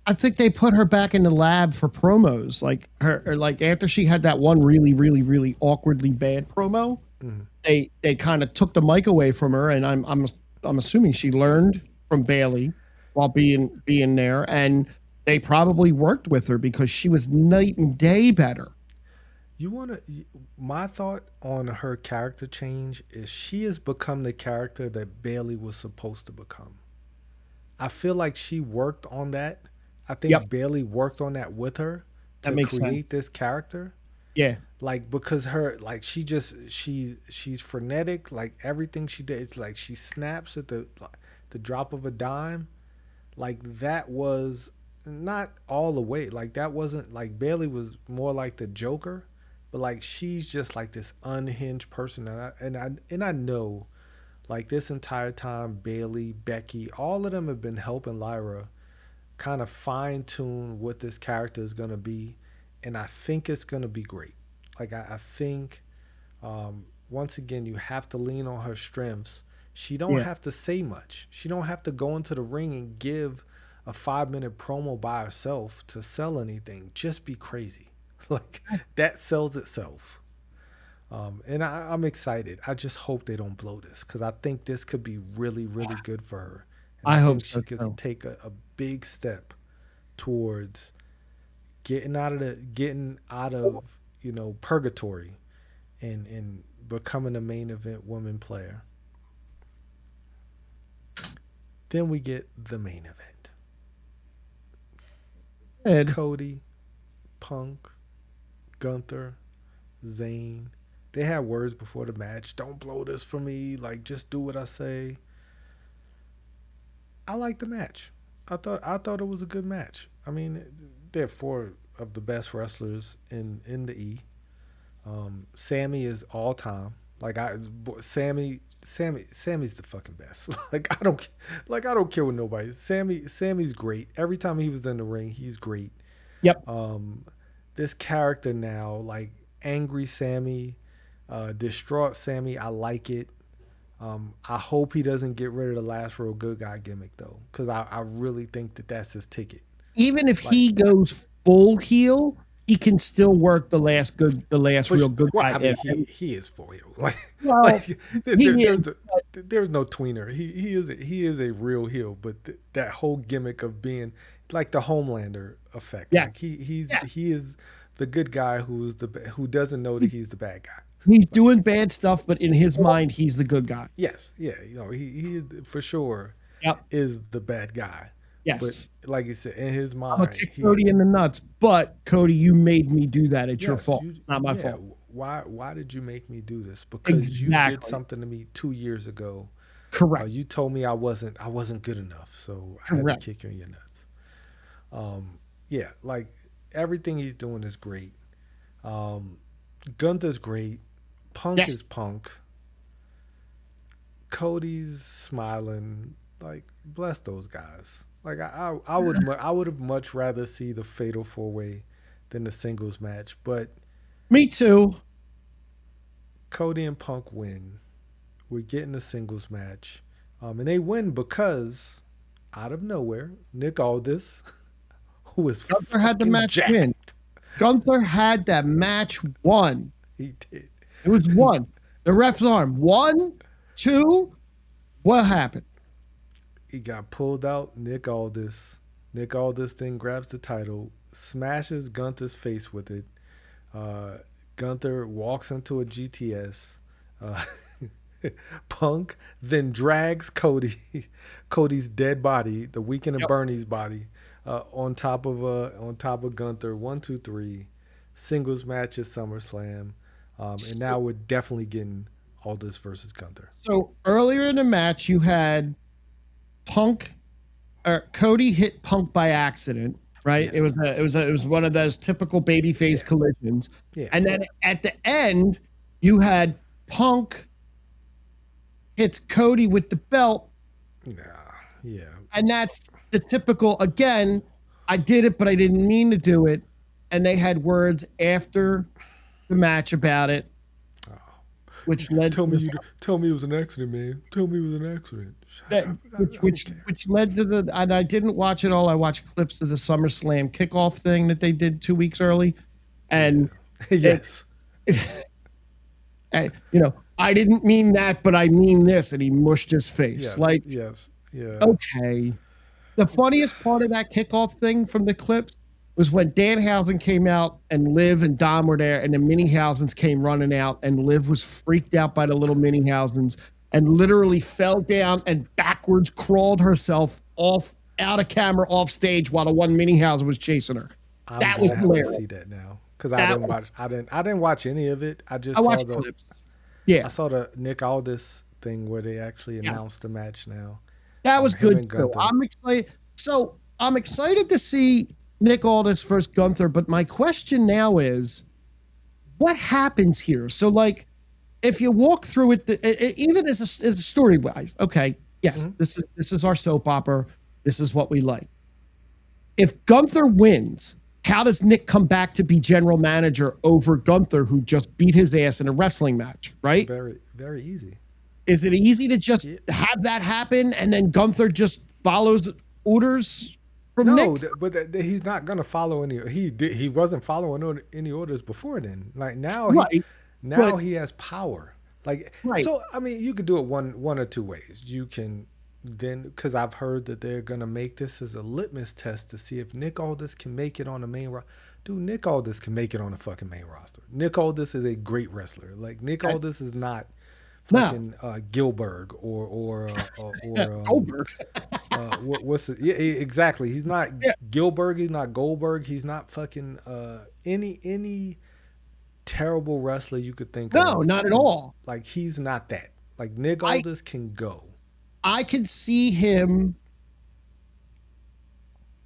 I think they put her back in the lab for promos. Like her, or like after she had that one really, really, really awkwardly bad promo, Mm. they kind of took the mic away from her, and I'm assuming she learned from Bayley while being there, and they probably worked with her because she was night and day better. You want to? My thought on her character change is she has become the character that Bayley was supposed to become. I feel like she worked on that. I Yep, think Bayley worked on that with her that to makes create sense. this character. Yeah, Like because her like she's frenetic. Like everything she did, it's like she snaps at the drop of a dime. Like that was not all the way. Like that wasn't like Bayley was more like the Joker, but like she's just like this unhinged person, and I know like this entire time Bayley, Becky, all of them have been helping Lyra kind of fine tune what this character is gonna be, and I think it's gonna be great. Like I think once again you have to lean on her strengths. She don't yeah. have to say much. She don't have to go into the ring and give a 5 minute promo by herself to sell anything. Just be crazy. Like that sells itself. And I'm excited. I just hope they don't blow this because I think this could be really, really good for her. And I I hope think so she could too. take a big step towards getting out of purgatory and becoming a main event woman player. Then we get the main event. Ed, Cody, Punk, Gunther, Zayn. They had words before the match. Don't blow this for me. Like just do what I say. I like the match. I thought it was a good match. I mean, they're four of the best wrestlers in the E. Sammy is all time. Like Sammy's the fucking best. I don't care what nobody. Sammy's great. Every time he was in the ring, he's great. yep. Um, this character now, like angry Sammy, distraught Sammy, I like it. I hope he doesn't get rid of the last real good guy gimmick though, because I really think that that's his ticket. Even if Like, he goes full heel, he can still work the last real good well, guy. I mean, he is for you. Well, Like he is. there's no tweener. He is a real heel, but that whole gimmick of being like the Homelander effect, Yes, like he yes. he is the good guy who doesn't know that he's the bad guy. He's doing bad stuff, but in his mind, he's the good guy. Yes, yeah, he for sure is the bad guy. Yes. But like you said, in his mind, I'm gonna kick Cody in the nuts, but Cody, you made me do that. It's your fault, not my fault. Why did you make me do this? Because you did something to me 2 years ago. Correct. You told me I wasn't good enough, so I had to kick you in your nuts. Yeah, like everything he's doing is great. Gunther's great. Punk is Punk. Cody's smiling. Like, bless those guys. Like I would have much rather see the Fatal 4-Way than the singles match, but me too. Cody and Punk win. We're getting the singles match, and they win because out of nowhere, Nick Aldis, who was Gunther had the match win. Gunther had that match won. He did. It was one. The ref's arm. 1, 2. What happened? He got pulled out. Nick Aldis then grabs the title, smashes Gunther's face with it. Gunther walks into a GTS. Punk then drags Cody's dead body, the Weekend of Bernie's body, on top of Gunther. 1, 2, 3. Singles match at SummerSlam. And now we're definitely getting Aldis versus Gunther. So earlier in the match, you had Cody hit Punk by accident, right? Yes. It was one of those typical babyface collisions. Yeah. And then at the end, you had Punk hits Cody with the belt. Yeah. And that's the typical, again, I did it, but I didn't mean to do it. And they had words after the match about it, which led tell me it was an accident, man. Tell me it was an accident. Which led to the, and I didn't watch it all. I watched clips of the SummerSlam kickoff thing that they did 2 weeks early, and yes, I didn't mean that, but I mean this, and he mushed his face. Yes, yeah. Okay. The funniest part of that kickoff thing from the clips was when Danhausen came out and Liv and Dom were there, and the Minihausens came running out, and Liv was freaked out by the little Minihausens and literally fell down and backwards crawled herself out of camera off stage while the one Minihausen was chasing her. That was hilarious. I see that now because I didn't watch any of it. I watched the clips. Yeah, I saw the Nick Aldis thing where they actually announced the match now. That was good too. I'm excited. So I'm excited to see Nick Aldis versus Gunther, but my question now is, what happens here? So, like, if you walk through it, even as a story wise, okay, yes, this is our soap opera. This is what we like. If Gunther wins, how does Nick come back to be general manager over Gunther, who just beat his ass in a wrestling match? Right? Very, very easy. Is it easy to just have that happen and then Gunther just follows orders from Nick? No, but he's not going to follow any. He wasn't following any orders before then. Like now, he has power. Like so, I mean, you could do it one or two ways. You can then, because I've heard that they're going to make this as a litmus test to see if Nick Aldis can make it on the main roster. Dude, Nick Aldis can make it on the fucking main roster. Nick Aldis is a great wrestler. Like Nick Aldis is not fucking Gilbert or Goldberg. What's it? Yeah, exactly. He's not Gilbert. He's not Goldberg. He's not fucking any terrible wrestler you could think of. No, not at all. Like he's not that. Like Nick Aldis can go. I could see him.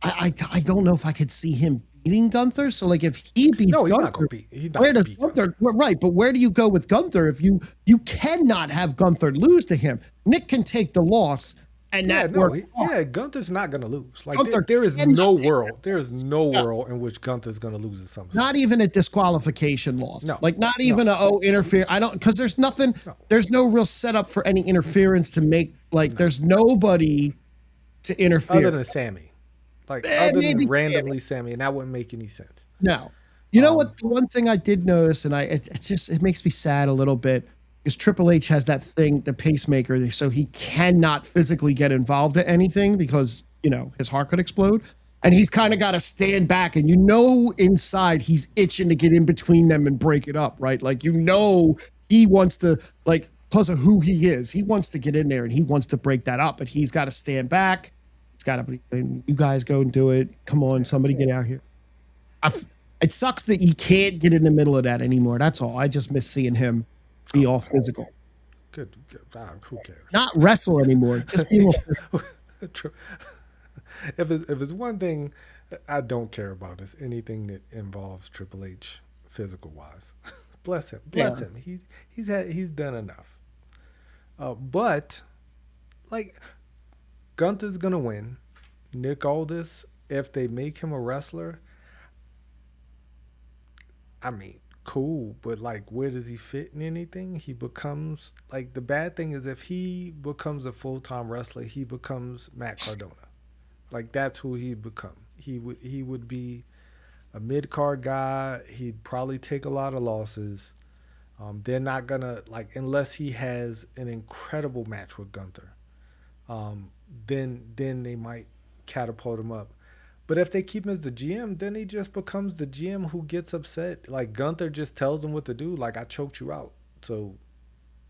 I don't know if I could see him beating Gunther. So like if he beats Gunther, he's not going to beat. He's not where does Gunther? Right, but where do you go with Gunther if you cannot have Gunther lose to him? Nick can take the loss, and Gunther's not going to lose. Like there is no world. There is no world in which Gunther's going to lose at SummerSlam. Not even a disqualification loss. No, like not even interfere. I don't because there's nothing. No. There's no real setup for any interference to make. Like there's nobody to interfere other than Sammy. Like other than randomly Sammy, and that wouldn't make any sense. No, you know what? The one thing I did notice, and it makes me sad a little bit, is Triple H has that thing, the pacemaker, so he cannot physically get involved in anything because his heart could explode. and he's kind of got to stand back, and inside he's itching to get in between them and break it up, right? Like he wants to, like, because of who he is, he wants to get in there and he wants to break that up, but he's got to stand back. It's got to be, you guys go and do it. Come on, somebody get out here. It sucks that he can't get in the middle of that anymore. That's all. I just miss seeing him be all physical. Good. Who cares? Not wrestle anymore. Just be more physical. True. If it's one thing I don't care about, is anything that involves Triple H physical wise. Bless him. Bless him. He's done enough. But like, Gunther's gonna win. Nick Aldis, if they make him a wrestler, I mean, cool, but like, where does he fit in anything? He becomes, like, the bad thing is if he becomes a full-time wrestler, he becomes Matt Cardona. Like, that's who he'd become. He would be a mid-card guy. He'd probably take a lot of losses. They're not gonna, like, unless he has an incredible match with Gunther, then they might catapult him up. But if they keep him as the GM, then he just becomes the GM who gets upset. Like, Gunther just tells him what to do. Like, I choked you out. So,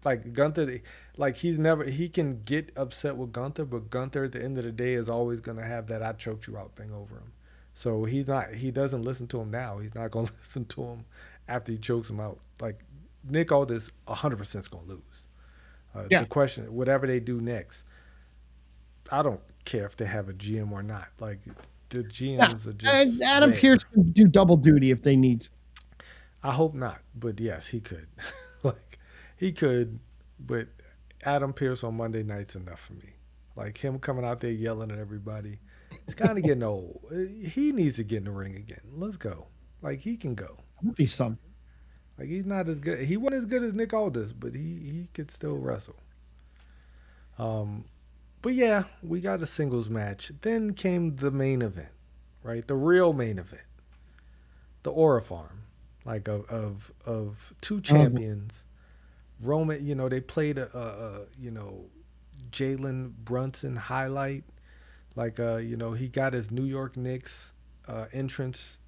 like, Gunther, like, he can get upset with Gunther, but Gunther at the end of the day is always going to have that I choked you out thing over him. So he doesn't listen to him now. He's not going to listen to him after he chokes him out. Like, Nick Aldis 100% is going to lose. The question, whatever they do next, I don't care if they have a GM or not. Like, the GMs are just Adam Pearce can do double duty if they need to. I hope not, but yes, he could. Like, he could, but Adam Pearce on Monday night's enough for me. Like, him coming out there yelling at everybody, it's kind of getting old. He needs to get in the ring again. Let's go. Like, he can go. That would be something. Like, he's not as good. He wasn't as good as Nick Aldis, but he could still wrestle. But yeah, we got a singles match. Then came the main event, right? The real main event. The Aura Farm, like, of two champions. Roman, they played a Jalen Brunson highlight. Like, he got his New York Knicks entrance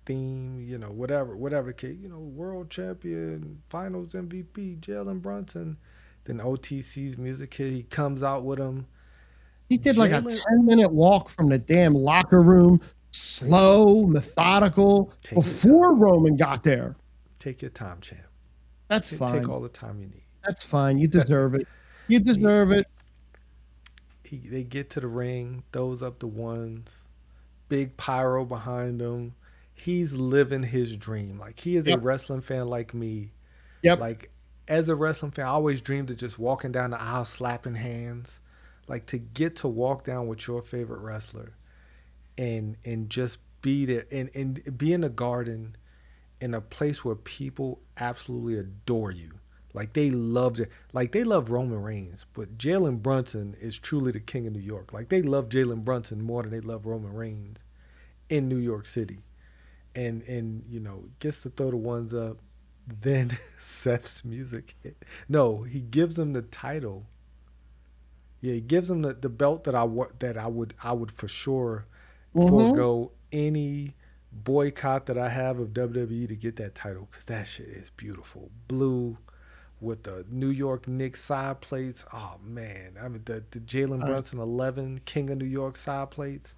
theme, whatever the case, world champion, finals MVP, Jalen Brunson. Then OTC's music hit. He comes out with him. He did like a 10-minute walk from the damn locker room, slow, methodical, before Roman got there. Take your time, champ. That's fine. Take all the time you need. That's fine. You deserve it. You deserve it. They get to the ring, throws up the ones, big pyro behind him. He's living his dream. Like, he is a wrestling fan like me. Yep. Like, as a wrestling fan, I always dreamed of just walking down the aisle, slapping hands. Like, to get to walk down with your favorite wrestler and just be there and be in a garden in a place where people absolutely adore you. Like, they love Roman Reigns, but Jalen Brunson is truly the king of New York. Like, they love Jalen Brunson more than they love Roman Reigns in New York City. And gets to throw the ones up. Then Seth's music hit. No, he gives him the title. Yeah, he gives him the belt that I would for sure forego any boycott that I have of WWE to get that title, because that shit is beautiful. Blue with the New York Knicks side plates. Oh man, I mean the Jalen Brunson 11 King of New York side plates.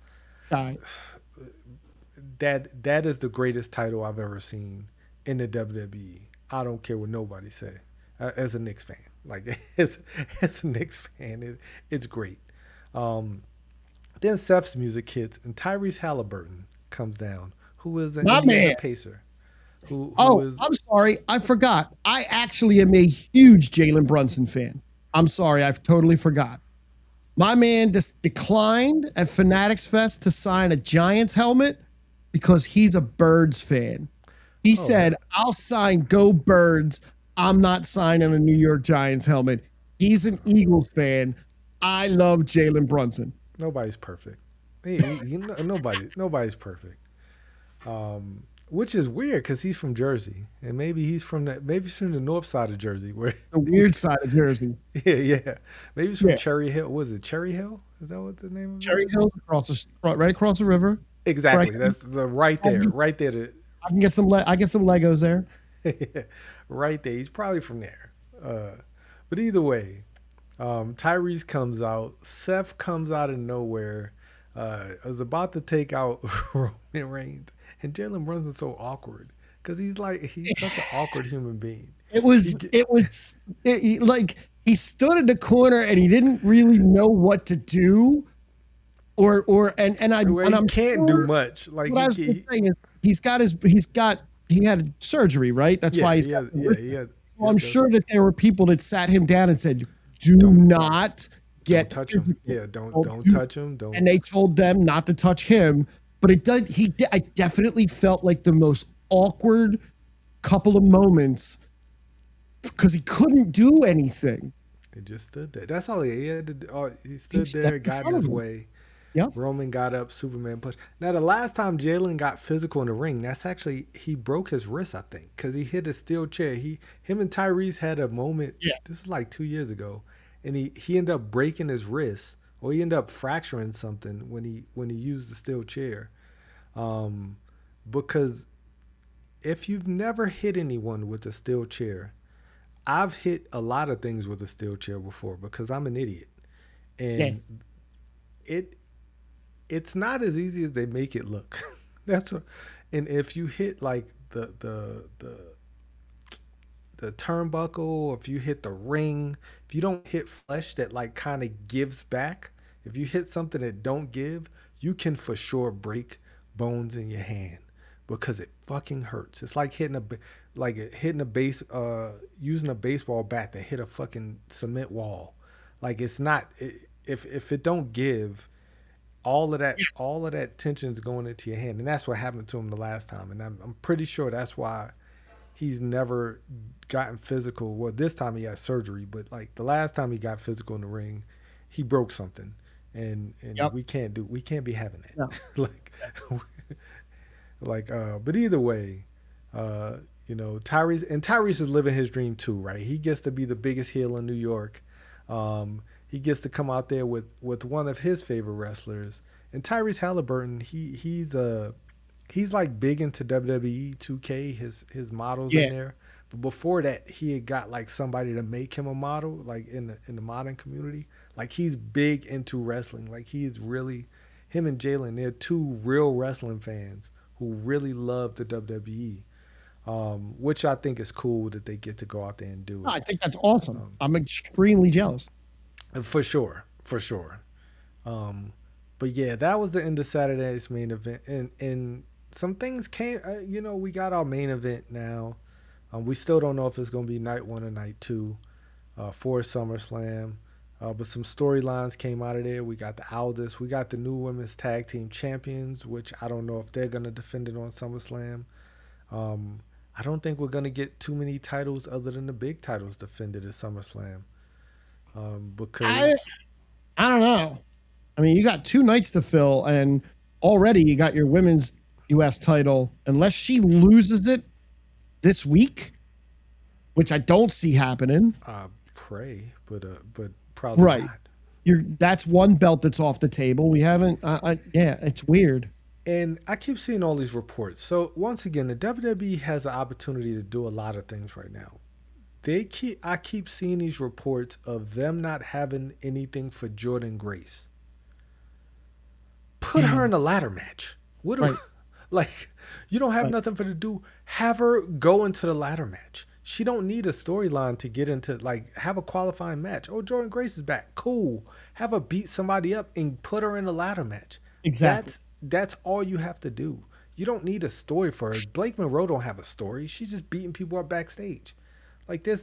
That is the greatest title I've ever seen in the WWE. I don't care what nobody say. As a Knicks fan. Like, as a Knicks fan, it's great. Then Seth's music hits, and Tyrese Halliburton comes down, who is an Indiana Pacer. I'm sorry. I forgot. I actually am a huge Jalen Brunson fan. I'm sorry. I totally forgot. My man just declined at Fanatics Fest to sign a Giants helmet because he's a Birds fan. He said, I'll sign Go Birds. I'm not signing a New York Giants helmet. He's an Eagles fan. I love Jalen Brunson. Nobody's perfect. Nobody's perfect. Which is weird because he's from Jersey, and maybe he's from the north side of Jersey, where the weird side of Jersey. Yeah. Maybe he's from Cherry Hill. Was it Cherry Hill? Is that what the name of it? Cherry Hill, right across the river. Exactly. That's the right there. Right there. I can get some. I get some Legos there. Right there. He's probably from there. But either way, Tyrese comes out. Seth comes out of nowhere. I was about to take out Roman Reigns, and Jalen Brunson's so awkward because he's such an awkward human being. Like he stood in the corner and he didn't really know what to do, and I'm can't do much. Like what I was saying is he had surgery, right? That's why he had. I'm sure that there were people that sat him down and said, "Do not get touch physical. him. Yeah, don't touch him. Don't." And they told them not to touch him. But I definitely felt like the most awkward couple of moments because he couldn't do anything. He just stood there. That's all he had to do. He stood there, got in his way. Yep. Roman got up, Superman pushed. Now, the last time Jalen got physical in the ring, that's actually, he broke his wrist, I think, because he hit a steel chair. Him and Tyrese had a moment. Yeah. This is like 2 years ago. And he ended up breaking his wrist, or he ended up fracturing something when he used the steel chair. Because if you've never hit anyone with a steel chair, I've hit a lot of things with a steel chair before because I'm an idiot. And it's not as easy as they make it look. And if you hit like the turnbuckle, if you hit the ring, if you don't hit flesh that like kind of gives back, if you hit something that don't give, you can for sure break bones in your hand because it fucking hurts. It's like hitting using a baseball bat to hit a fucking cement wall. Like it's not, if it don't give, all of that tension is going into your hand, and that's what happened to him the last time. And I'm pretty sure that's why he's never gotten physical. Well, this time he had surgery, but like the last time he got physical in the ring, he broke something, and we can't be having that. No. But either way, Tyrese is living his dream too, right? He gets to be the biggest heel in New York. He gets to come out there with one of his favorite wrestlers. And Tyrese Halliburton, he's like big into WWE 2K, his models in there. But before that, he had got like somebody to make him a model, like in the modern community. Like he's big into wrestling. Like he's really, him and Jalen, they're two real wrestling fans who really love the WWE. Which I think is cool that they get to go out there and do. I think that's awesome. I'm extremely jealous. For sure. But yeah, that was the end of Saturday's main event, and some things came. We got our main event now. We still don't know if it's going to be night 1 or night 2 for SummerSlam. But some storylines came out of there. We got the Aldis. We got the new women's tag team champions, which I don't know if they're going to defend it on SummerSlam. I don't think we're going to get too many titles other than the big titles defended at SummerSlam. Because I don't know. I mean, you got 2 nights to fill, and already you got your women's U.S. title. Unless she loses it this week, which I don't see happening. Pray, but probably right. Not. That's one belt that's off the table. We haven't. It's weird. And I keep seeing all these reports. So once again, the WWE has an opportunity to do a lot of things right now. I keep seeing these reports of them not having anything for Jordynne Grace. Put her in a ladder match. You don't have nothing for her to do. Have her go into the ladder match. She don't need a storyline to get into, have a qualifying match. Oh, Jordynne Grace is back. Cool. Have her beat somebody up and put her in a ladder match. Exactly. That's all you have to do. You don't need a story for her. Blake Monroe don't have a story. She's just beating people up backstage. Like there's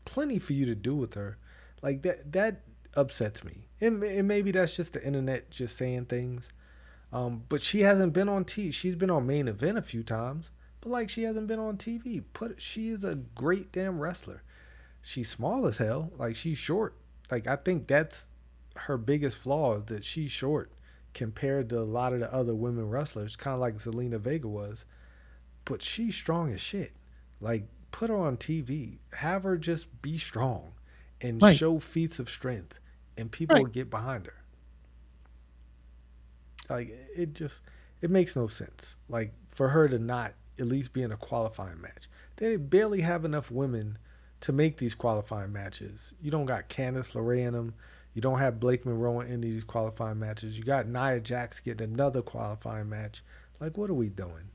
plenty for you to do with her. Like that upsets me. And maybe that's just the internet just saying things. But she hasn't been on TV. She's been on Main Event a few times, but she hasn't been on TV. She is a great damn wrestler. She's small as hell. She's short. I think that's her biggest flaw is that she's short compared to a lot of the other women wrestlers, kind of like Zelina Vega was. But she's strong as shit. Put her on TV. Have her just be strong and show feats of strength, and people will get behind her. Like it makes no sense. Like for her to not at least be in a qualifying match. They barely have enough women to make these qualifying matches. You don't got Candice LeRae in them. You don't have Blake Monroe in any of these qualifying matches. You got Nia Jax getting another qualifying match. Like, what are we doing?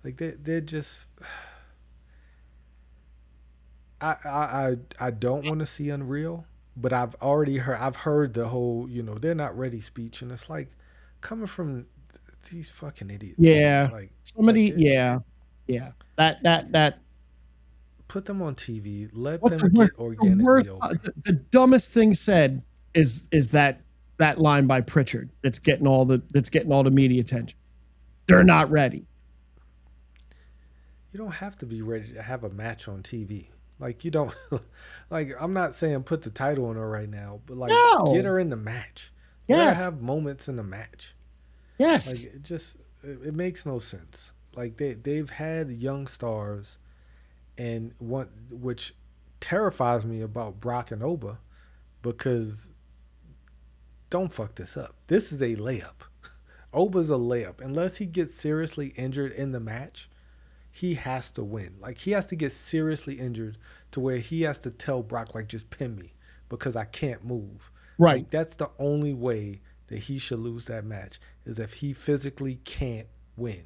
Like they're just. I don't want to see Unreal, but I've heard the whole, they're not ready speech, and it's like coming from these fucking idiots. Yeah. Like Somebody, like yeah. That put them on TV. Let them get organically over. The dumbest thing said is that line by Pritchard that's getting all the media attention. They're not ready. You don't have to be ready to have a match on TV. Like you don't like I'm not saying put the title on her right now, but like get her in the match. Yes. Let her have moments in the match. Yes. Like it makes no sense. Like they've had young stars, and one which terrifies me about Brock and Oba, because don't fuck this up. This is a layup. Oba's a layup. Unless he gets seriously injured in the match, he has to win. Like he has to get seriously injured to where he has to tell Brock, like, just pin me because I can't move. Right. Like, that's the only way that he should lose that match, is if he physically can't win.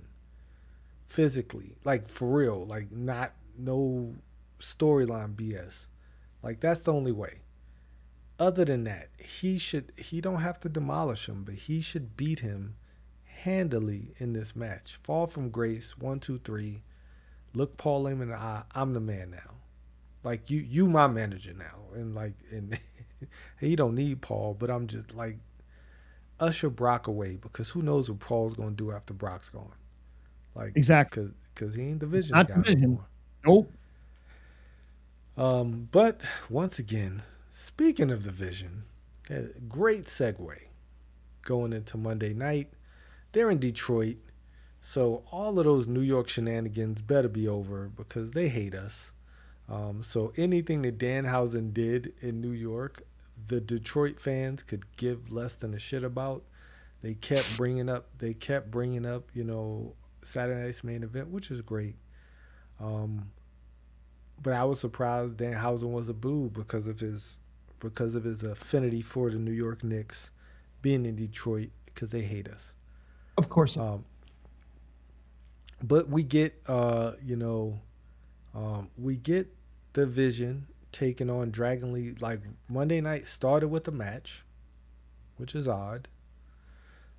Physically. Like for real. Like no storyline BS. Like that's the only way. Other than that, he don't have to demolish him, but he should beat him handily in this match. Fall from grace, 1, 2, 3. Look Paul Heyman in the eye. I'm the man now. Like you my manager now. And he don't need Paul, but I'm just like usher Brock away, because who knows what Paul's gonna do after Brock's gone. Like exactly, because he ain't the Vision guy anymore. Nope. But once again, speaking of the Vision, great segue going into Monday night. They're in Detroit, so all of those New York shenanigans better be over, because they hate us. So anything that Danhausen did in New York, the Detroit fans could give less than a shit about. They kept bringing up, Saturday Night's Main Event, which is great. But I was surprised Danhausen was a boo because of his affinity for the New York Knicks being in Detroit, because they hate us. Of course. But we get the Vision taking on Dragon Lee. Like Monday night started with a match, which is odd.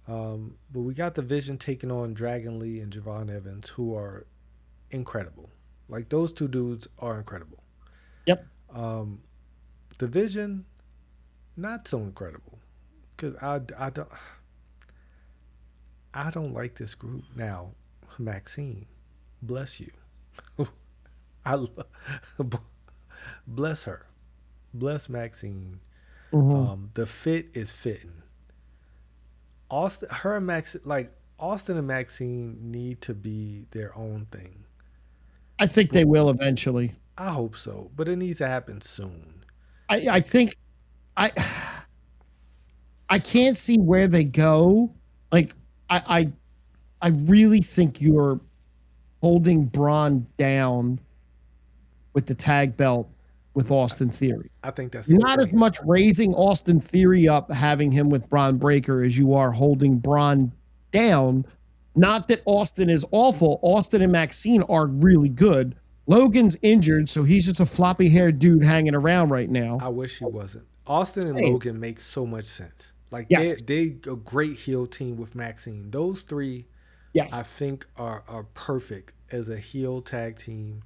But we got the Vision taking on Dragon Lee and Javon Evans, who are incredible. Like those two dudes are incredible. Yep. The Vision, not so incredible, because I don't like this group now. Maxine, bless you. Bless her, bless Maxine. Mm-hmm. The fit is fitting. Austin and Maxine need to be their own thing. I think they will eventually. I hope so, but it needs to happen soon. I think I can't see where they go. Like I really think you're holding Braun down with the tag belt with Austin Theory. I think that's not as much raising Austin Theory up, having him with Braun Breaker, as you are holding Braun down. Not that Austin is awful. Austin and Maxine are really good. Logan's injured, so he's just a floppy-haired dude hanging around right now. I wish he wasn't. Austin and Logan make so much sense. Like, yes, they a great heel team with Maxine. Those three, yes, I think are perfect as a heel tag team.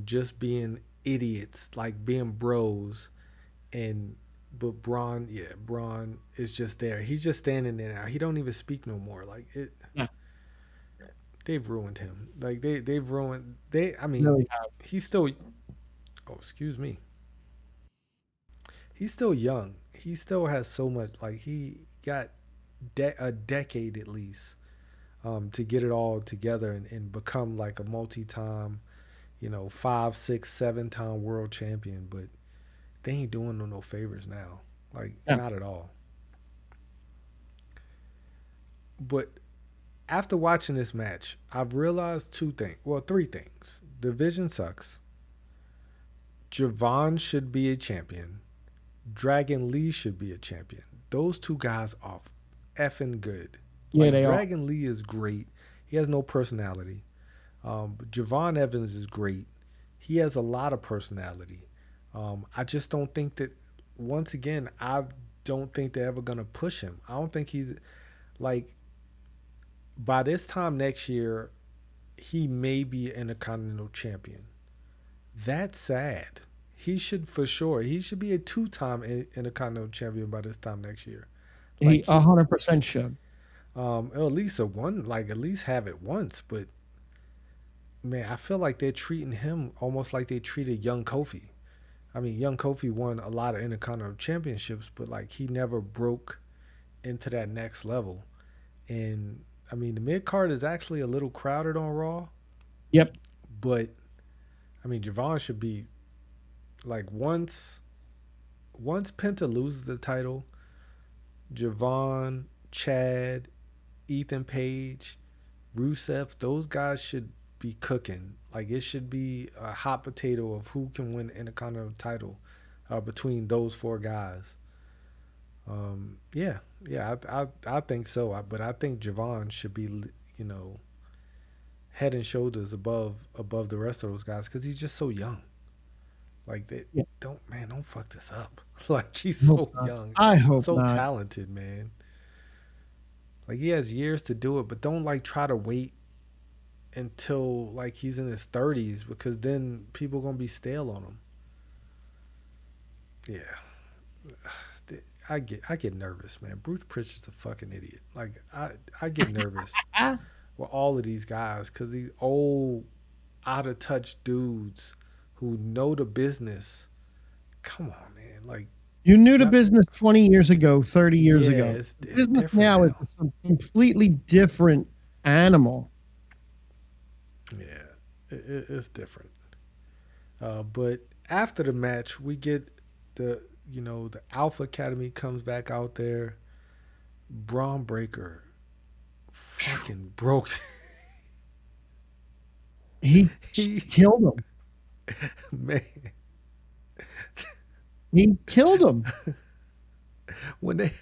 Just being idiots, like being bros, but Braun is just there. He's just standing there now. He don't even speak no more. Like it. Yeah. They've ruined him. Like they've ruined. He's still. Oh, excuse me. He's still young. He still has so much. Like he got a decade at least to get it all together and become like a multi-time, 5, 6, 7-time world champion. But they ain't doing no favors now. Like not at all. But after watching this match, I've realized two things. Well, three things. Division sucks. Javon should be a champion. Dragon Lee should be a champion. Those two guys are effing good. Yeah, Like they are. Dragon Lee is great. He has no personality. But Javon Evans is great. He has a lot of personality. I just don't think that. Once again, I don't think they're ever gonna push him. I don't think he's like by this time next year, he may be an Intercontinental champion. That's sad. He should for sure. He should be a two-time Intercontinental champion by this time next year. He Like 100% should. at least a one, like at least have it once. But man, I feel like they're treating him almost like they treated Young Kofi. I mean, Young Kofi won a lot of Intercontinental championships, but like he never broke into that next level. And I mean, the mid card is actually a little crowded on Raw, Yep. but I mean, Javon should be like once Penta loses the title, Javon, Chad, Ethan Page, Rusev, those guys should be cooking. Like it should be a hot potato of who can win the Intercontinental title between those four guys. Yeah, I think so. But I think Javon should be, you know, head and shoulders above the rest of those guys because he's just so young. Like they Yeah. don't fuck this up. Like he's I hope so not. young, I hope so not. talented, man. Like he has years to do it, but don't like try to wait until like he's in his 30s because then people gonna be stale on him. Yeah, I get nervous, man. Bruce Prichard's a fucking idiot. Like I get nervous with all of these guys because these old out of touch dudes who know the business. Come on, man. Like You knew the not, business 20 years ago, 30 years yeah, ago. it's Business different now is now. a completely different animal. Yeah, it's different. But after the match, we get the Alpha Academy comes back out there. Braun Breaker fucking broke. He He killed him. man, He killed him. when they,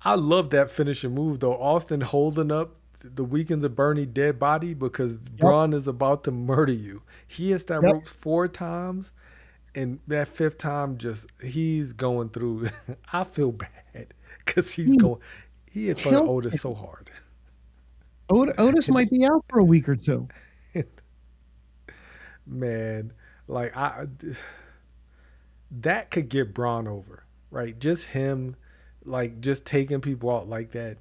I love that finishing move though. Austin holding up the Weekends of Bernie dead body because Yep. Braun is about to murder you. He hits that Yep. ropes 4 times, and that 5th time, just he's going through. I feel bad because he's He going. He hit for killed Otis him. so hard. Otis might be out for a week or two. Man, like that could get Braun over, right? Just him, like just taking people out like that.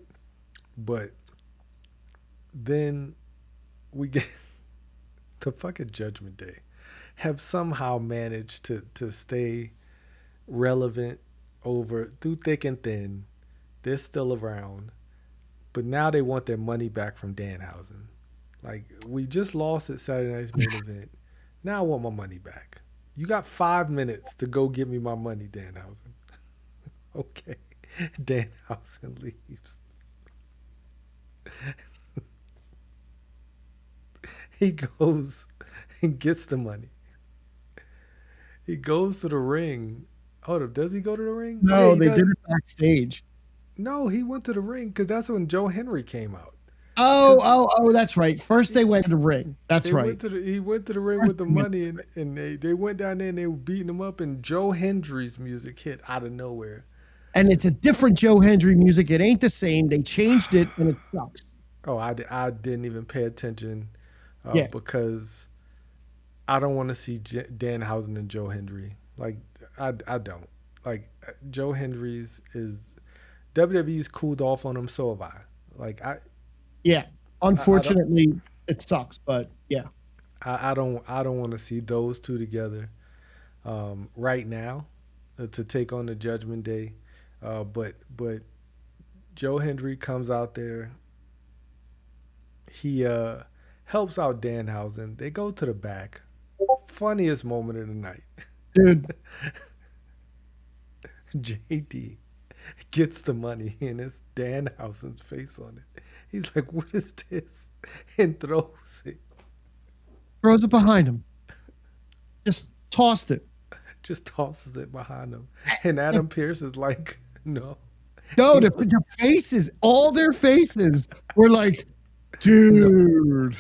But then we get the fucking Judgment Day have somehow managed to stay relevant over through thick and thin. They're still around, but now they want their money back from Danhausen. Like we just lost at Saturday Night's main event. Now I want my money back. You got 5 minutes to go get me my money, Danhausen. Okay. Danhausen leaves. He goes and gets the money. He goes to the ring. Hold up, does he go to the ring? No, Yeah, he they does. did it backstage. No, he went to the ring because that's when Joe Henry came out. Oh, that's right. First they went to the ring. That's They right. went to he went to the ring First with the they went money, and they went down there and they were beating him up, and Joe Hendry's music hit out of nowhere. And it's a different Joe Hendry music. It ain't the same. They changed it, and it sucks. Oh, I didn't even pay attention Yeah. because I don't want to see Danhausen and Joe Hendry. Like I don't like Joe Hendry's is WWE's cooled off on him. So have I. Like Yeah. Unfortunately, it sucks, but yeah. I don't want to see those two together right now to take on the Judgment Day. But Joe Hendry comes out there. He helps out Danhausen. They go to the back. Funniest moment of the night. Dude, JD gets the money, and it's Danhausen's face on it. He's like, "What is this?" and throws it. Throws it behind him. Just tossed it. Just tosses it behind him. And Adam Pearce is like, "No." No, the faces, all their faces were like, dude.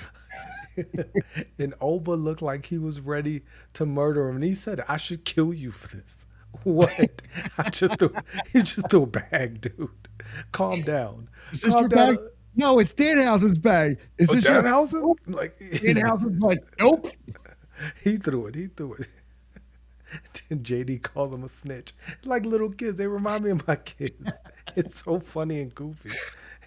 And Oba looked like he was ready to murder him. And he said, "I should kill you for this." What? You just threw a bag, dude. Calm down. Is this your bag? No, it's Danhausen's bag. Is this Danhausen? Your... Like Danhausen's like, nope. He threw it. Then JD called him a snitch. Like little kids. They remind me of my kids. It's so funny and goofy.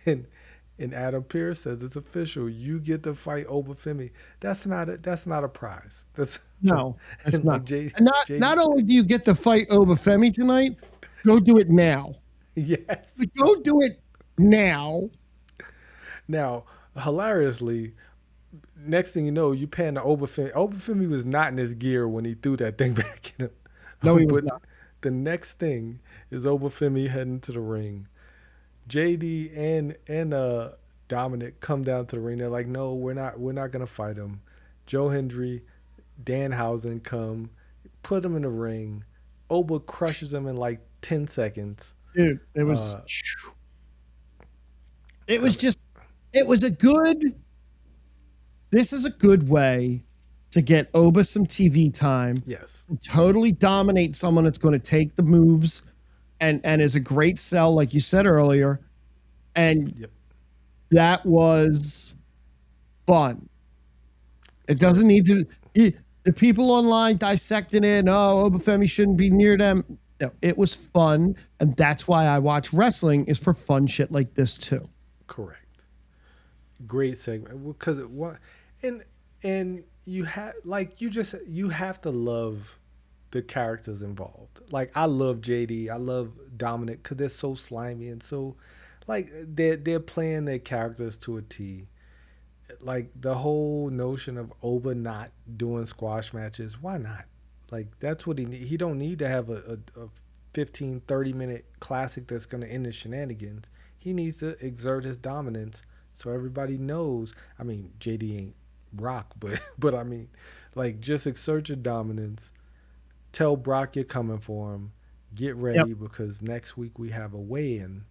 And Adam Pearce says it's official. You get to fight Obafemi. That's not a prize. That's not. JD, not only do you get to fight Obafemi tonight, go do it now. Yes. Go do it now. Now, hilariously, next thing you know, you pan to Obafemi. Obafemi was not in his gear when he threw that thing back in him. No, he was not. The next thing is Obafemi heading to the ring. JD and Dominic come down to the ring. They're like, "No, we're not gonna fight him." Joe Hendry, Danhausen come, put him in the ring. Oba crushes him in like 10 seconds. Dude, it was a good. This is a good way to get Oba some TV time. Yes. Totally dominate someone that's going to take the moves and is a great sell, like you said earlier. And that was fun. It doesn't need to. The people online dissecting it. Oh, Obafemi shouldn't be near them. No, it was fun. And that's why I watch wrestling, is for fun shit like this too. Correct. Great segment. Because and you have to love the characters involved. Like, I love JD, I love Dominic, because they're so slimy and so, like, they're playing their characters to a T. Like, the whole notion of Oba not doing squash matches, why not? Like, that's what he need. He don't need to have a 15, 30-minute classic that's going to end in shenanigans. He needs to exert his dominance so everybody knows. I mean, JD ain't Brock, but I mean, like, just exert your dominance. Tell Brock you're coming for him. Get ready, because next week we have a weigh-in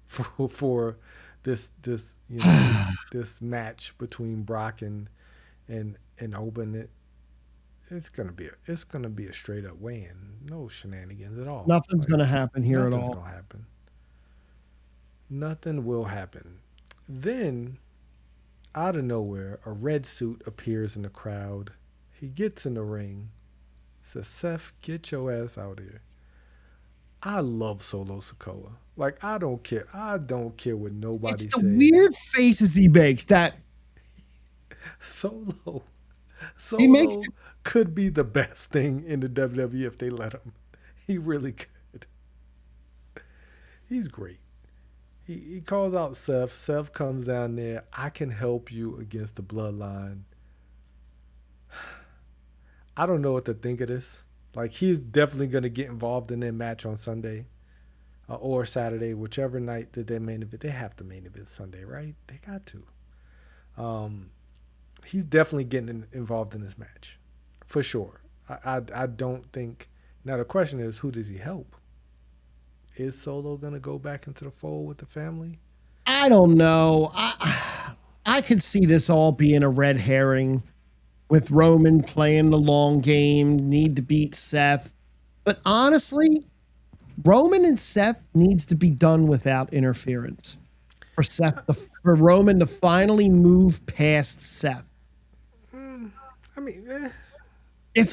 for this this match between Brock and Oba. And it's gonna be a straight up weigh-in. No shenanigans at all. Nothing's gonna happen here at all. Nothing's gonna happen. Nothing will happen. Then, out of nowhere, a red suit appears in the crowd. He gets in the ring. Says, "Seth, get your ass out here." I love Solo Sikoa. Like, I don't care. I don't care what nobody says. It's the weird faces he makes that Solo makes could be the best thing in the WWE if they let him. He really could. He's great. He calls out Seth. Seth comes down there. "I can help you against the Bloodline." I don't know what to think of this. Like, he's definitely going to get involved in their match on Sunday or Saturday, whichever night that they main event. They have to main event Sunday, right? They got to. He's definitely getting involved in this match, for sure. I don't think. Now, the question is, who does he help? Is Solo going to go back into the fold with the family? I don't know. I could see this all being a red herring, with Roman playing the long game, need to beat Seth. But honestly, Roman and Seth needs to be done without interference. For Roman to finally move past Seth. I mean, I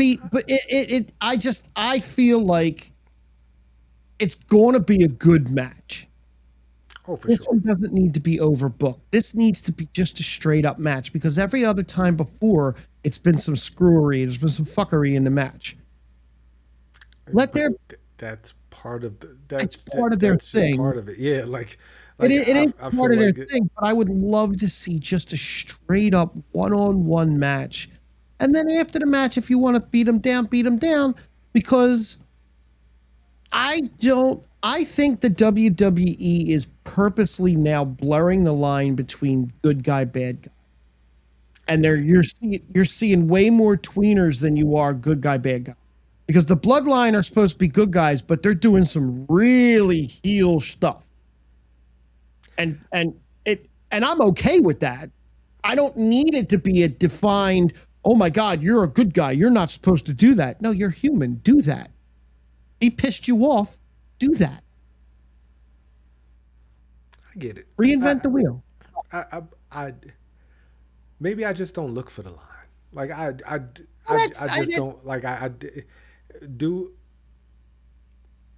feel like it's going to be a good match. Oh, for this sure. one doesn't need to be overbooked. This needs to be just a straight up match, because every other time before, it's been some screwery. There's been some fuckery in the match. That's part of their thing. Part of it, yeah. Like it is part of their thing. But I would love to see just a straight up one-on-one match, and then after the match, if you want to beat them down, because I think the WWE is purposely now blurring the line between good guy, bad guy. And you're seeing way more tweeners than you are good guy, bad guy. Because the Bloodline are supposed to be good guys, but they're doing some really heel stuff. And I'm okay with that. I don't need it to be a defined, oh my God, you're a good guy. You're not supposed to do that. No, you're human. Do that. He pissed you off. Do that. I get it. Reinvent the wheel. I maybe I just don't look for the line. Like I just don't like I do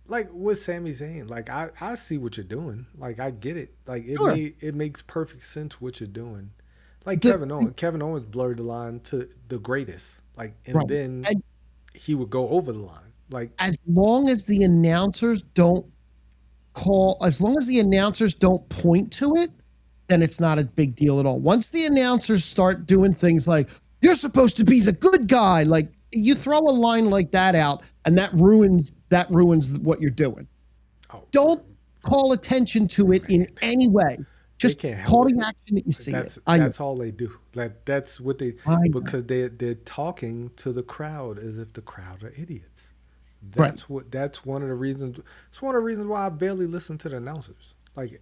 like with Sami Zayn. Like I see what you're doing. Like I get it. Like it makes perfect sense what you're doing. Like Kevin Owens blurred the line to the greatest. Like and then he would go over the line. Like as long as the announcers don't point to it, then it's not a big deal at all. Once the announcers start doing things like, you're supposed to be the good guy, like you throw a line like that out and that ruins what you're doing. Don't call attention to it in any way. Just call the action that you see. That's all they do. That's what they, because they're talking to the crowd as if the crowd are idiots. That's one of the reasons. It's one of the reasons why I barely listen to the announcers. Like,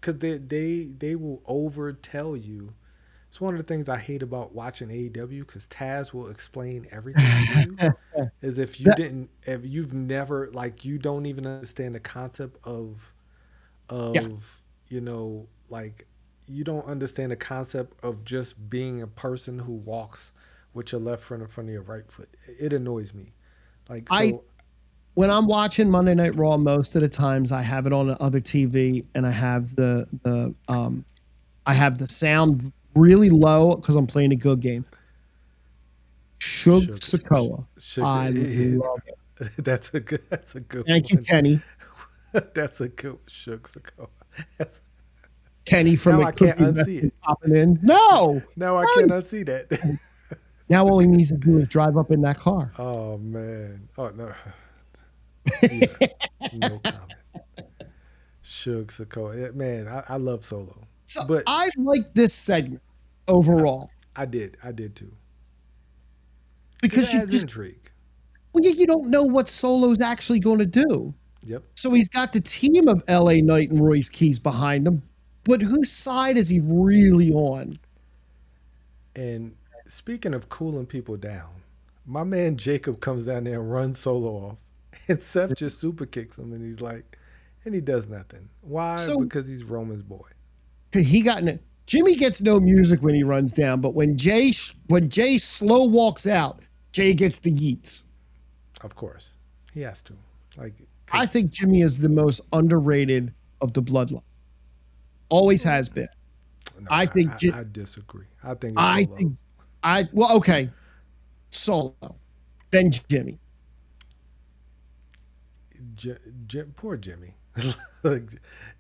cause they will over tell you. It's one of the things I hate about watching AEW, because Taz will explain everything to you as if you've never, like, you don't even understand the concept of you know, like, you don't understand the concept of just being a person who walks with your left foot in front of your right foot. It annoys me. Like, so when I'm watching Monday Night Raw, most of the times I have it on the other TV and I have the sound really low because I'm playing a good game. Shug Sokoa. I love it. That's a good Thank you, Kenny. That's a good Shug Sokoa. Kenny from now I can't unsee it. Popping in. No, I can't unsee that. Now all he needs to do is drive up in that car. Oh man! Oh no, yeah, no comment. Shug Sokoa, man, I love Solo. So but I like this segment overall. I did too. Because it has intrigue. Well, you don't know what Solo's actually going to do. Yep. So he's got the team of LA Knight and Royce Keys behind him, but whose side is he really on? And speaking of cooling people down, my man Jacob comes down there and runs Solo off, and Seth just super kicks him, and he's like, and he does nothing. Why? Because he's Roman's boy. Jimmy gets no music when he runs down, but when Jay slow walks out, Jay gets the yeets. Of course, he has to. Like, I think Jimmy is the most underrated of the Bloodline. Always has been. No, I disagree. I think it's Solo. Okay. Solo. Then Jimmy. Poor Jimmy.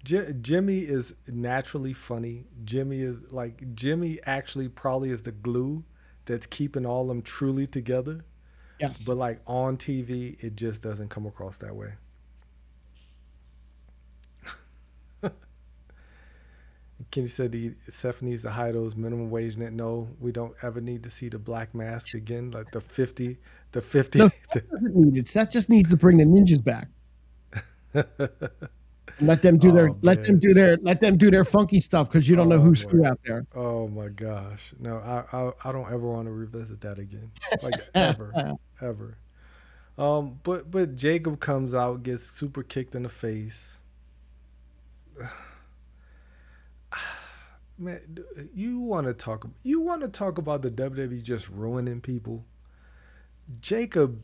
Jimmy is naturally funny. Jimmy actually probably is the glue that's keeping all them truly together. Yes. But like on TV, it just doesn't come across that way. Kenny said Seth needs to hire those minimum wage net. No, we don't ever need to see the black mask again. Like the 50. No, Seth doesn't need it. Seth just needs to bring the ninjas back. Let them do their funky stuff, because you don't know who's who out there. Oh my gosh. No, I don't ever want to revisit that again. Like ever. But Jacob comes out, gets super kicked in the face. Man, you want to talk about the WWE just ruining people? Jacob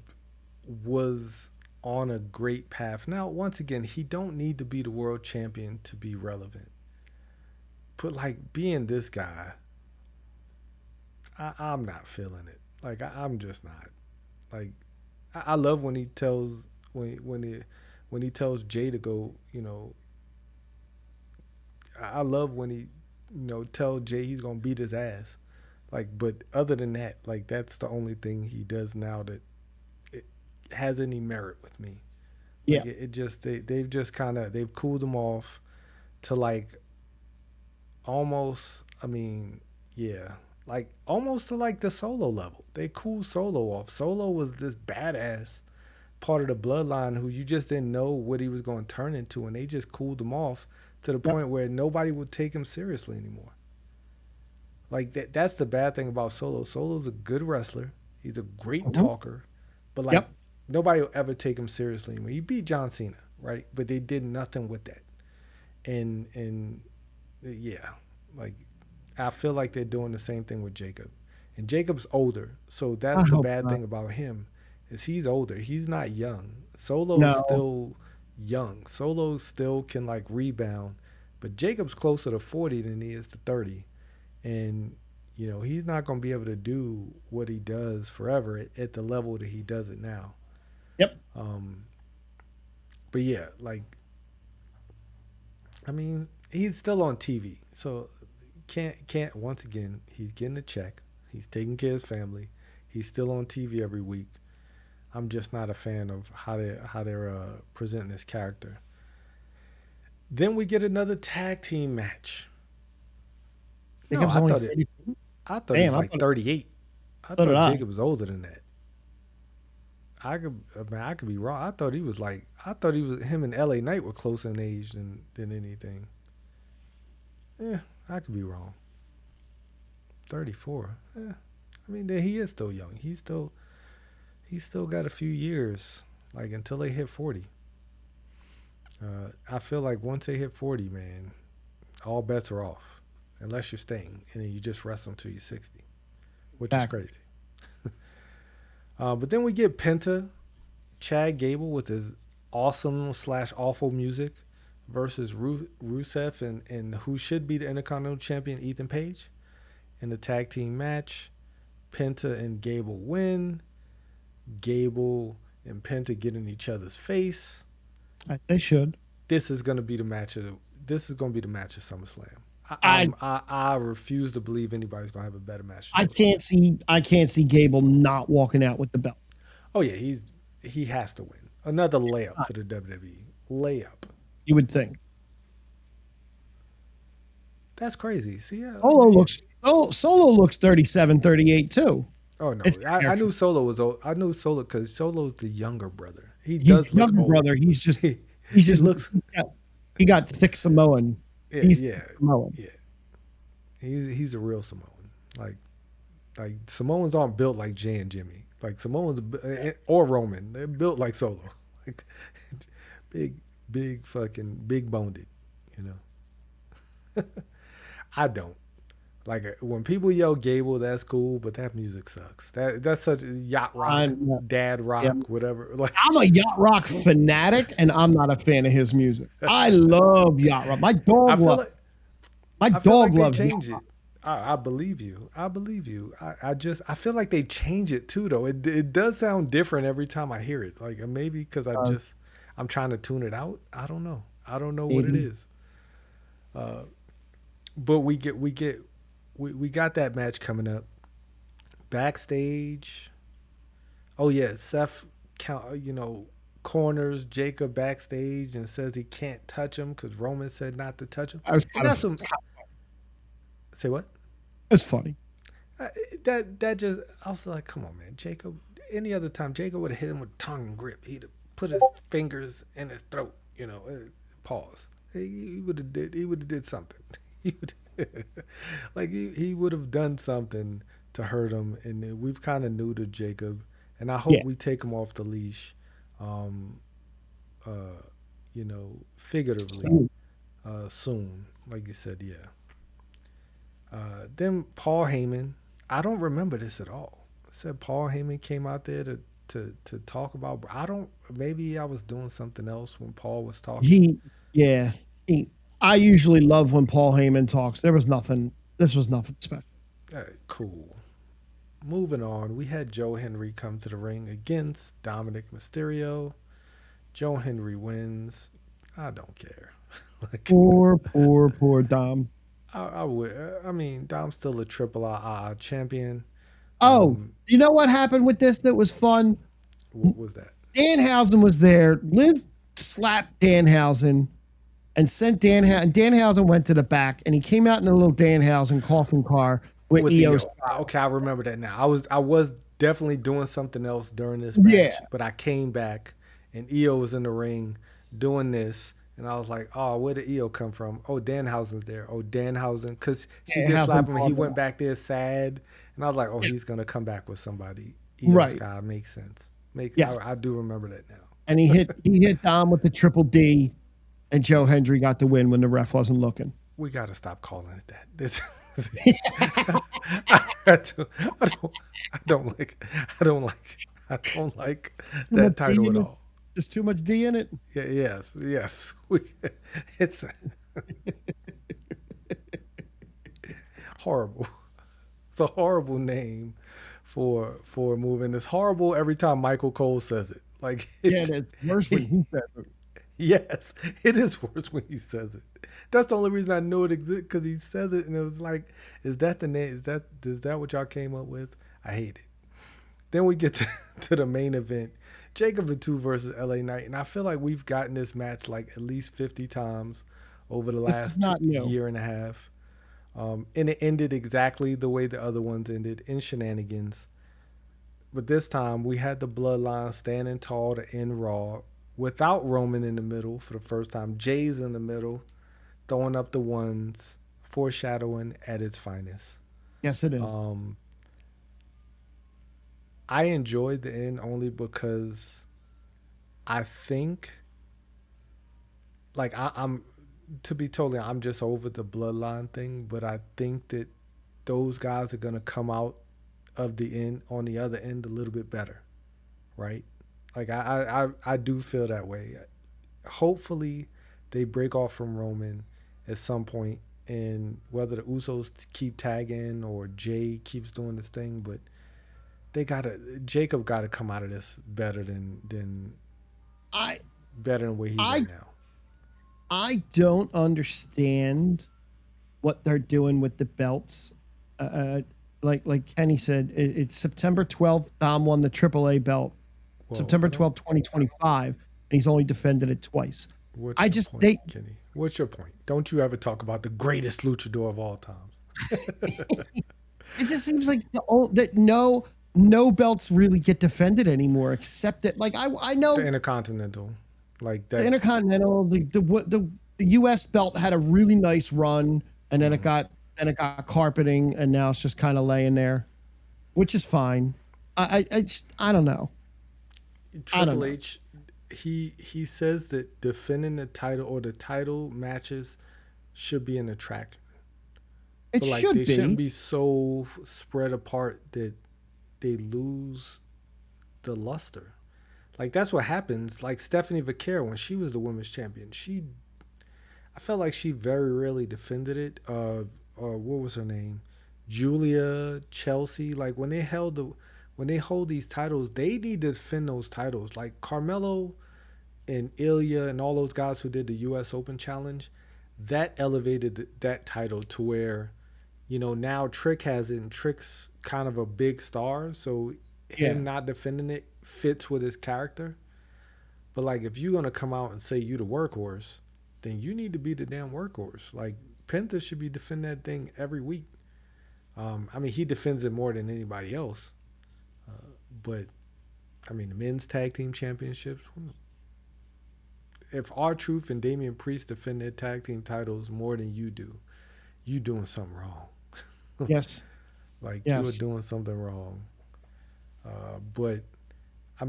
was on a great path. Now, once again, he don't need to be the world champion to be relevant. But like being this guy, I'm not feeling it. Like I'm just not. Like I love when he tells when he tells Jay to go. You know, I love when he tell Jay he's gonna beat his ass. Like, but other than that, like that's the only thing he does now that it has any merit with me. Yeah. Like it just they've just kind of they've cooled them off to like almost. I mean, yeah, like almost to like the Solo level. They cooled Solo off. Solo was this badass part of the bloodline who you just didn't know what he was going to turn into, and they just cooled him off to the Yep. point where nobody would take him seriously anymore. Like that's the bad thing about Solo. Solo's a good wrestler. He's a great Mhm. talker, but like Yep. nobody will ever take him seriously anymore. He beat John Cena, right? But they did nothing with that. And yeah, like I feel like they're doing the same thing with Jacob. And Jacob's older, so I that's the hope bad not. thing about him is he's older. He's not young. Solo's No. still young. Solo still can like rebound, but Jacob's closer to 40 than he is to 30. And you know, he's not going to be able to do what he does forever at the level that he does it now. Yep. Um but yeah, like I mean, he's still on TV. So can't once again, he's getting a check. He's taking care of his family. He's still on TV every week. I'm just not a fan of how they're presenting this character. Then we get another tag team match. No, Jacob's only 30. I thought he Damn, was like 38. I so did thought I. Jacob was older than that. I could be wrong. I thought he was him and LA Knight were closer in age than anything. Yeah, I could be wrong. 34. Yeah. I mean, he is still young. He's still got a few years, like until they hit 40. I feel like once they hit 40, man, all bets are off, unless you're staying and then you just rest them till you're 60, which is crazy. But then we get Penta, Chad Gable with his awesome / awful music versus Rusev and who should be the Intercontinental Champion, Ethan Page. In the tag team match, Penta and Gable win. Gable and Penta get in each other's face. They should. This is going to be the match of SummerSlam. I refuse to believe anybody's going to have a better match. I can't see Gable not walking out with the belt. Oh yeah, he has to win. Another layup for the WWE. Layup. You would think. That's crazy. See, Solo looks 37, 38 too. Oh no, I knew Solo was old. I knew Solo because Solo's the younger brother. He's the younger brother. He's just he got thick Samoan. Samoan. Yeah. He's a real Samoan. Like Samoans aren't built like Jay and Jimmy. Like Samoans or Roman, they're built like Solo. Like big fucking big boned, you know. I don't. Like when people yell Gable, that's cool, but that music sucks. That's such a yacht rock, dad rock, whatever. Like I'm a yacht rock fanatic, and I'm not a fan of his music. I love yacht rock. My dog loves change it. I believe you. I feel like they change it too, though. It does sound different every time I hear it. Like maybe because I'm trying to tune it out. I don't know what it is. But we got that match coming up backstage. Oh yeah, Seth corners Jacob backstage and says he can't touch him because Roman said not to touch him. Say what? It's funny. That just I was like, come on, man, Jacob. Any other time, Jacob would have hit him with tongue and grip. He'd have put his fingers in his throat. Pause. He would have did something. He would have done something to hurt him, and we've kind of neutered Jacob, and I hope we take him off the leash, figuratively, soon, like you said, yeah. Then Paul Heyman, I don't remember this at all. It said Paul Heyman came out there to talk about. Maybe I was doing something else when Paul was talking. I usually love when Paul Heyman talks. This was nothing special. Cool. Moving on, we had Joe Henry come to the ring against Dominic Mysterio. Joe Henry wins. I don't care. Poor Dom. I would. I mean, Dom's still a triple A champion. You know what happened with this that was fun? What was that? Danhausen was there. Liv slapped Danhausen and sent Danhausen went to the back, and he came out in a little Danhausen coffin car with EO. Okay, I remember that now. I was definitely doing something else during this match, but I came back and EO was in the ring doing this, and I was like, "Oh, where did EO come from? Oh, Danhausen's there. Oh, Danhausen," because she did slap him, and he went back there sad, and I was like, "Oh, he's gonna come back with somebody." EO Sky makes sense. I do remember that now. And he hit Dom with the triple D, and Joe Hendry got the win when the ref wasn't looking. We got to stop calling it that. I don't like that title at all. There's too much D in it. Yeah, yes. It's horrible. It's a horrible name for a move, and it's horrible every time Michael Cole says it. Like, it is worse when he says it. Yes, it is worse when he says it. That's the only reason I know it exists, because he says it, and it was like, is that the name? Is that what y'all came up with? I hate it. Then we get to the main event, Jacob Fatu versus LA Knight, and I feel like we've gotten this match like at least 50 times over the last year and a half, and it ended exactly the way the other ones ended, in shenanigans. But this time we had the Bloodline standing tall to end Raw, without Roman in the middle for the first time. Jay's in the middle, throwing up the ones, foreshadowing at its finest. Yes, it is. I enjoyed the end only because I think, like, I'm to be totally, I'm just over the Bloodline thing, but I think that those guys are going to come out of the end on the other end a little bit better, right? Like, I do feel that way. Hopefully they break off from Roman at some point, and whether the Usos keep tagging or Jay keeps doing this thing, but Jacob gotta come out of this better than where he's at now. I don't understand what they're doing with the belts. Like Kenny said, it's September 12th. Dom won the AAA belt. September 12th, 2025, and he's only defended it twice. Kenny? What's your point? Don't you ever talk about the greatest luchador of all times? It just seems like that no belts really get defended anymore, except that, like, I know the Intercontinental, like that. The Intercontinental, the U.S. belt had a really nice run, and then it got carpeting, and now it's just kind of laying there, which is fine. I don't know. Triple H, he says that defending the title or the title matches should be an attraction. They shouldn't be so spread apart that they lose the luster. Like, that's what happens. Like Stephanie Vaquero, when she was the women's champion, I felt like she very rarely defended it. What was her name? Julia, Chelsea. Like, when they hold these titles, they need to defend those titles. Like Carmelo and Ilya and all those guys who did the U.S. Open Challenge, that elevated that title to where, now Trick has it, and Trick's kind of a big star, so him not defending it fits with his character. But, like, if you're going to come out and say you the workhorse, then you need to be the damn workhorse. Like, Penta should be defending that thing every week. He defends it more than anybody else. But, the men's tag team championships, if R-Truth and Damian Priest defend their tag team titles more than you do, you doing something wrong. Yes. You are doing something wrong. But, I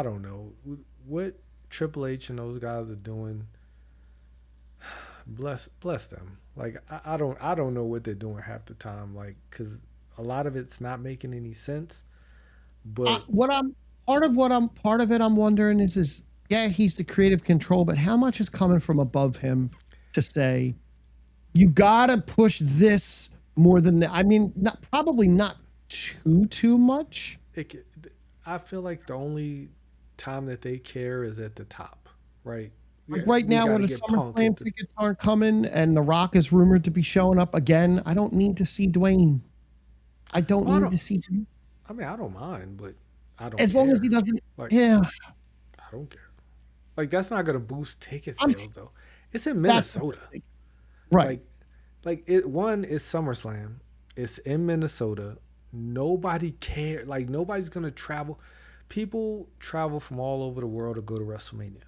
don't know. What Triple H and those guys are doing, bless them. Like, I don't know what they're doing half the time. Like, because a lot of it's not making any sense. But part of it I'm wondering is he's the creative control, but how much is coming from above him to say you gotta push this more than that? Probably not too much. I feel like the only time that they care is at the top, right? Like right now, when the SummerSlam tickets aren't coming and The Rock is rumored to be showing up again, I don't need to see Dwayne. I don't need to see him. I don't mind, but I don't. As long as he doesn't. I don't care. Like that's not gonna boost ticket I'm sales though. It's in that's Minnesota. right. Like it one is SummerSlam. It's in Minnesota. Nobody cares. Like nobody's gonna travel. People travel from all over the world to go to WrestleMania.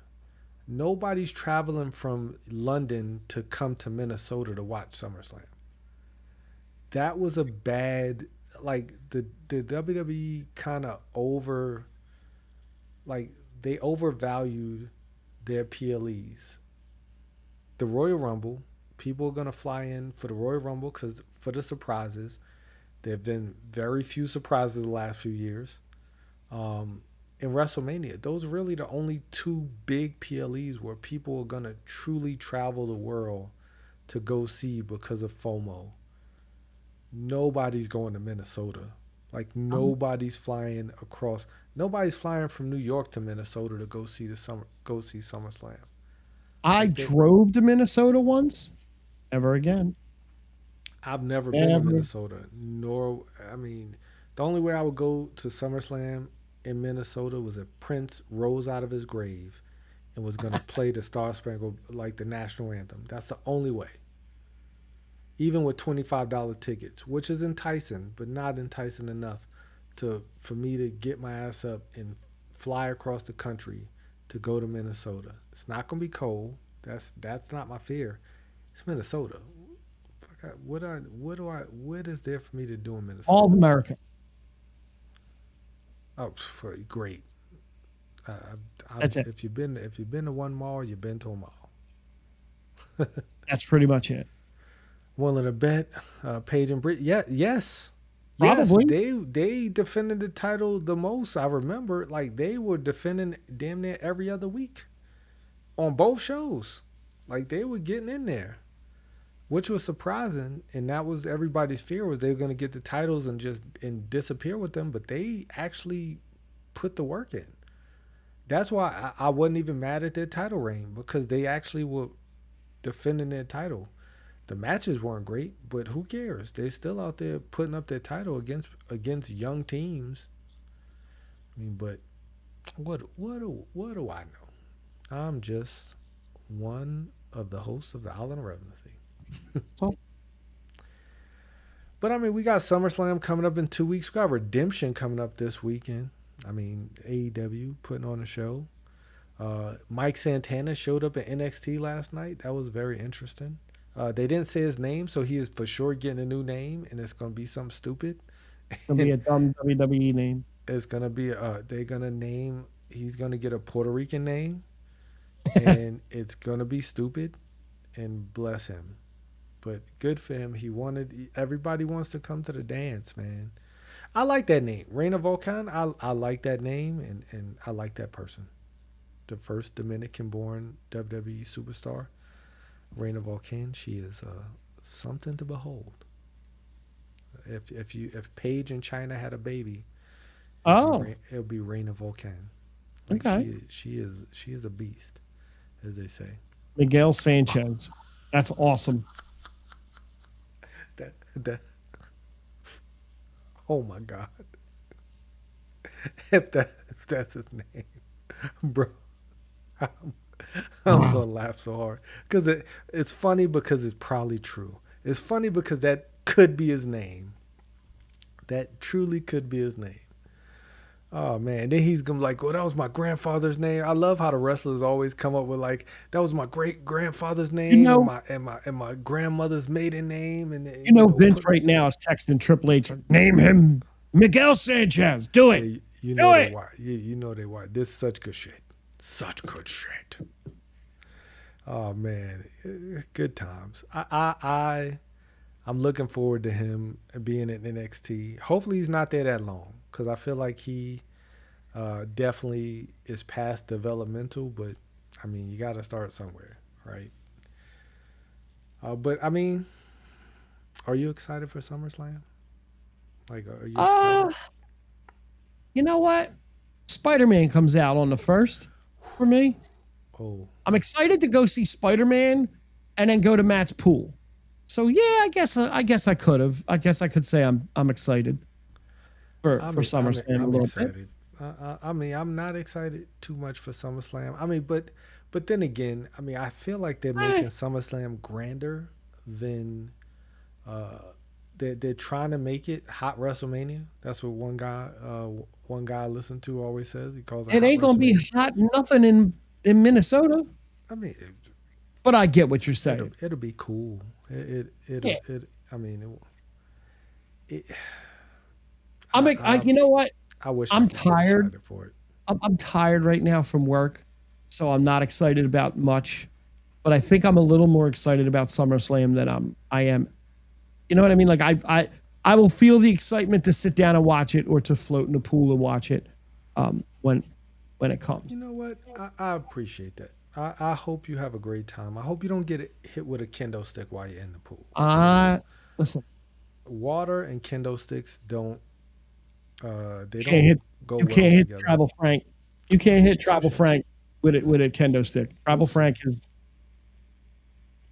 Nobody's traveling from London to come to Minnesota to watch SummerSlam. That was a bad like the WWE kind of over like they overvalued their PLEs. The Royal Rumble, people are gonna fly in for the Royal Rumble because for the surprises. There have been very few surprises the last few years. In WrestleMania, those are really the only two big PLEs where people are gonna truly travel the world to go see because of FOMO. Nobody's going to Minnesota. Like nobody's flying across. Nobody's flying from New York to Minnesota to go see SummerSlam. I Like drove to Minnesota once. Never again. I've never been to Minnesota. Nor I mean, the only way I would go to SummerSlam in Minnesota was if Prince rose out of his grave and was gonna play the Star Spangled like the national anthem. That's the only way. Even with $25 tickets, which is enticing, but not enticing enough for me to get my ass up and fly across the country to go to Minnesota. It's not gonna be cold. That's not my fear. It's Minnesota. What is there for me to do in Minnesota? All of America. Oh, great. That's it. If you've been to one mall, you've been to a mall. That's pretty much it. Willing to bet, Paige and Britt. Yeah, yes. Probably. Yes, they defended the title the most. I remember, like they were defending damn near every other week on both shows. Like they were getting in there, which was surprising, and that was everybody's fear was they were going to get the titles and disappear with them. But they actually put the work in. That's why I wasn't even mad at their title reign because they actually were defending their title. The matches weren't great, but who cares? They're still out there putting up their title against young teams. I mean, but what do I know? I'm just one of the hosts of the Island of Relevancy. But I mean, we got SummerSlam coming up in 2 weeks. We got Redemption coming up this weekend. I mean, AEW putting on a show. Mike Santana showed up at NXT last night. That was very interesting. They didn't say his name, so he is for sure getting a new name, and it's going to be something stupid. It's going to be a dumb WWE name. It's going to be, he's going to get a Puerto Rican name, and it's going to be stupid, and bless him. But good for him. Everybody wants to come to the dance, man. I like that name. Reina Volcan, I like that name, and I like that person. The first Dominican-born WWE superstar. Reina Volcan, she is something to behold. If Paige and China had a baby, it'll be Reina Volcan. Like okay, she is a beast, as they say. Miguel Sanchez, that's awesome. That oh my God, if that's his name, bro. I'm gonna laugh so hard because it's funny because it's probably true. It's funny because that could be his name. That truly could be his name. Oh man, then he's gonna be like, "Well, that was my grandfather's name." I love how the wrestlers always come up with like, "That was my great grandfather's name, and my grandmother's maiden name." And Vince right now is texting Triple H, name him Miguel Sanchez. Do it. You know they why. You know they why. This is such good shit. Such good shit. Oh man, good times. I'm looking forward to him being in NXT. Hopefully he's not there that long because I feel like he definitely is past developmental. But I mean, you got to start somewhere, right? But I mean, are you excited for SummerSlam? Like, are you excited? You know what? Spider-Man comes out on the 1st. For me, I'm excited to go see Spider-Man and then go to Matt's pool. So yeah, I guess I could say I'm excited for SummerSlam a little bit. I mean, I'm not excited too much for SummerSlam. I mean, but then again, I mean, I feel like they're making SummerSlam grander than they're trying to make it hot WrestleMania. That's what one guy I listen to always says. He calls it It hot ain't gonna be WrestleMania. hot nothing in Minnesota, I mean, but I get what you're saying. it'll be cool. Yeah. I mean, it, You know what? I wish I'm I could get tired. excited for it. I'm tired right now from work, so I'm not excited about much. But I think I'm a little more excited about SummerSlam than I am. You know what I mean? Like I will feel the excitement to sit down and watch it, or to float in the pool and watch it when it comes. You know what? I appreciate that. I hope you have a great time. I hope you don't get hit with a kendo stick while you're in the pool. Listen, Water and kendo sticks don't. They you don't can't hit, go you well can't hit together. Travel Frank. You can't hit Travel Frank with a kendo stick. Travel Frank is.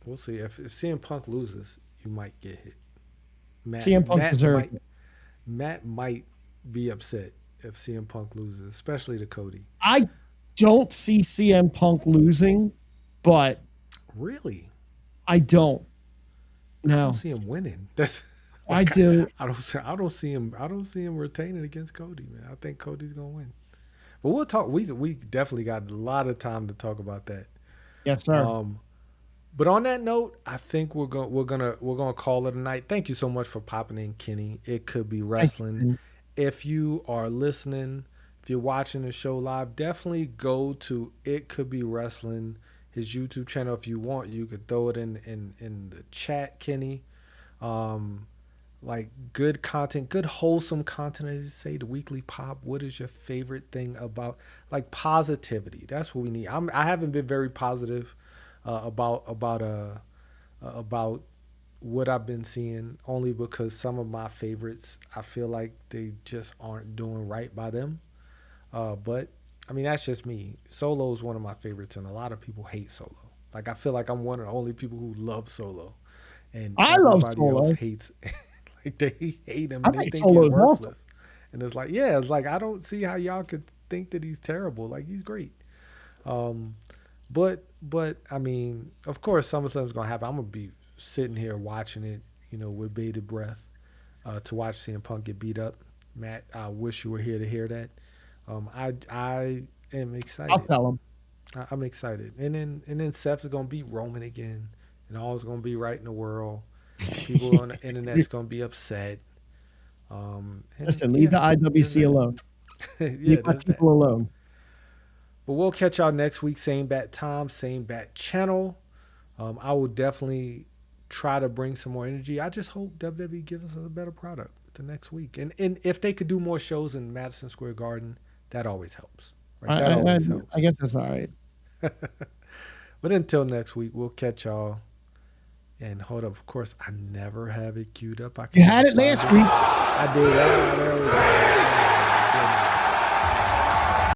We'll see. If CM Punk loses, you might get hit. CM Punk deserves it. Matt might be upset if CM Punk loses, especially to Cody. I don't see CM Punk losing, but Really? I don't. I No, don't see him winning. That's I do. I don't see him retaining against Cody, man. I think Cody's gonna win. But we'll talk. We definitely got a lot of time to talk about that. Yes, sir. But on that note, I think we're gonna call it a night. Thank you so much for popping in, Kenny. It could be wrestling. If you are listening, if you're watching the show live, definitely go to It Could Be Wrestling, his YouTube channel. If you want, you could throw it in the chat, Kenny. Like good content, good wholesome content. As you say, the weekly pop. What is your favorite thing about, like, positivity? That's what we need. I haven't been very positive about what I've been seeing, only because some of my favorites, I feel like they just aren't doing right by them. But I mean, that's just me. Solo is one of my favorites, and a lot of people hate Solo. Like, I feel like I'm one of the only people who love Solo, and I love everybody Solo. else hates. Like, they hate him. I And they think think Solo he's is worthless. awesome. And it's like, yeah, it's like, I don't see how y'all could think that he's terrible. Like, he's great. But I mean, of course, SummerSlam's gonna happen. I'm gonna be sitting here watching it, with bated breath, to watch CM Punk get beat up. Matt, I wish you were here to hear that. I am excited. I'll tell him. I'm excited. And then Seth's gonna beat Roman again, and all's gonna be right in the world. People on the internet's gonna be upset. Listen, leave the IWC alone. Leave my people alone. But we'll catch y'all next week. Same bat time, same bat channel. I will definitely try to bring some more energy. I just hope WWE gives us a better product the next week. And if they could do more shows in Madison Square Garden, that always helps. Right? That always helps. I guess that's all right. But until next week, we'll catch y'all. And hold up, of course, I never have it queued up. You had it last week. I did that. There we go.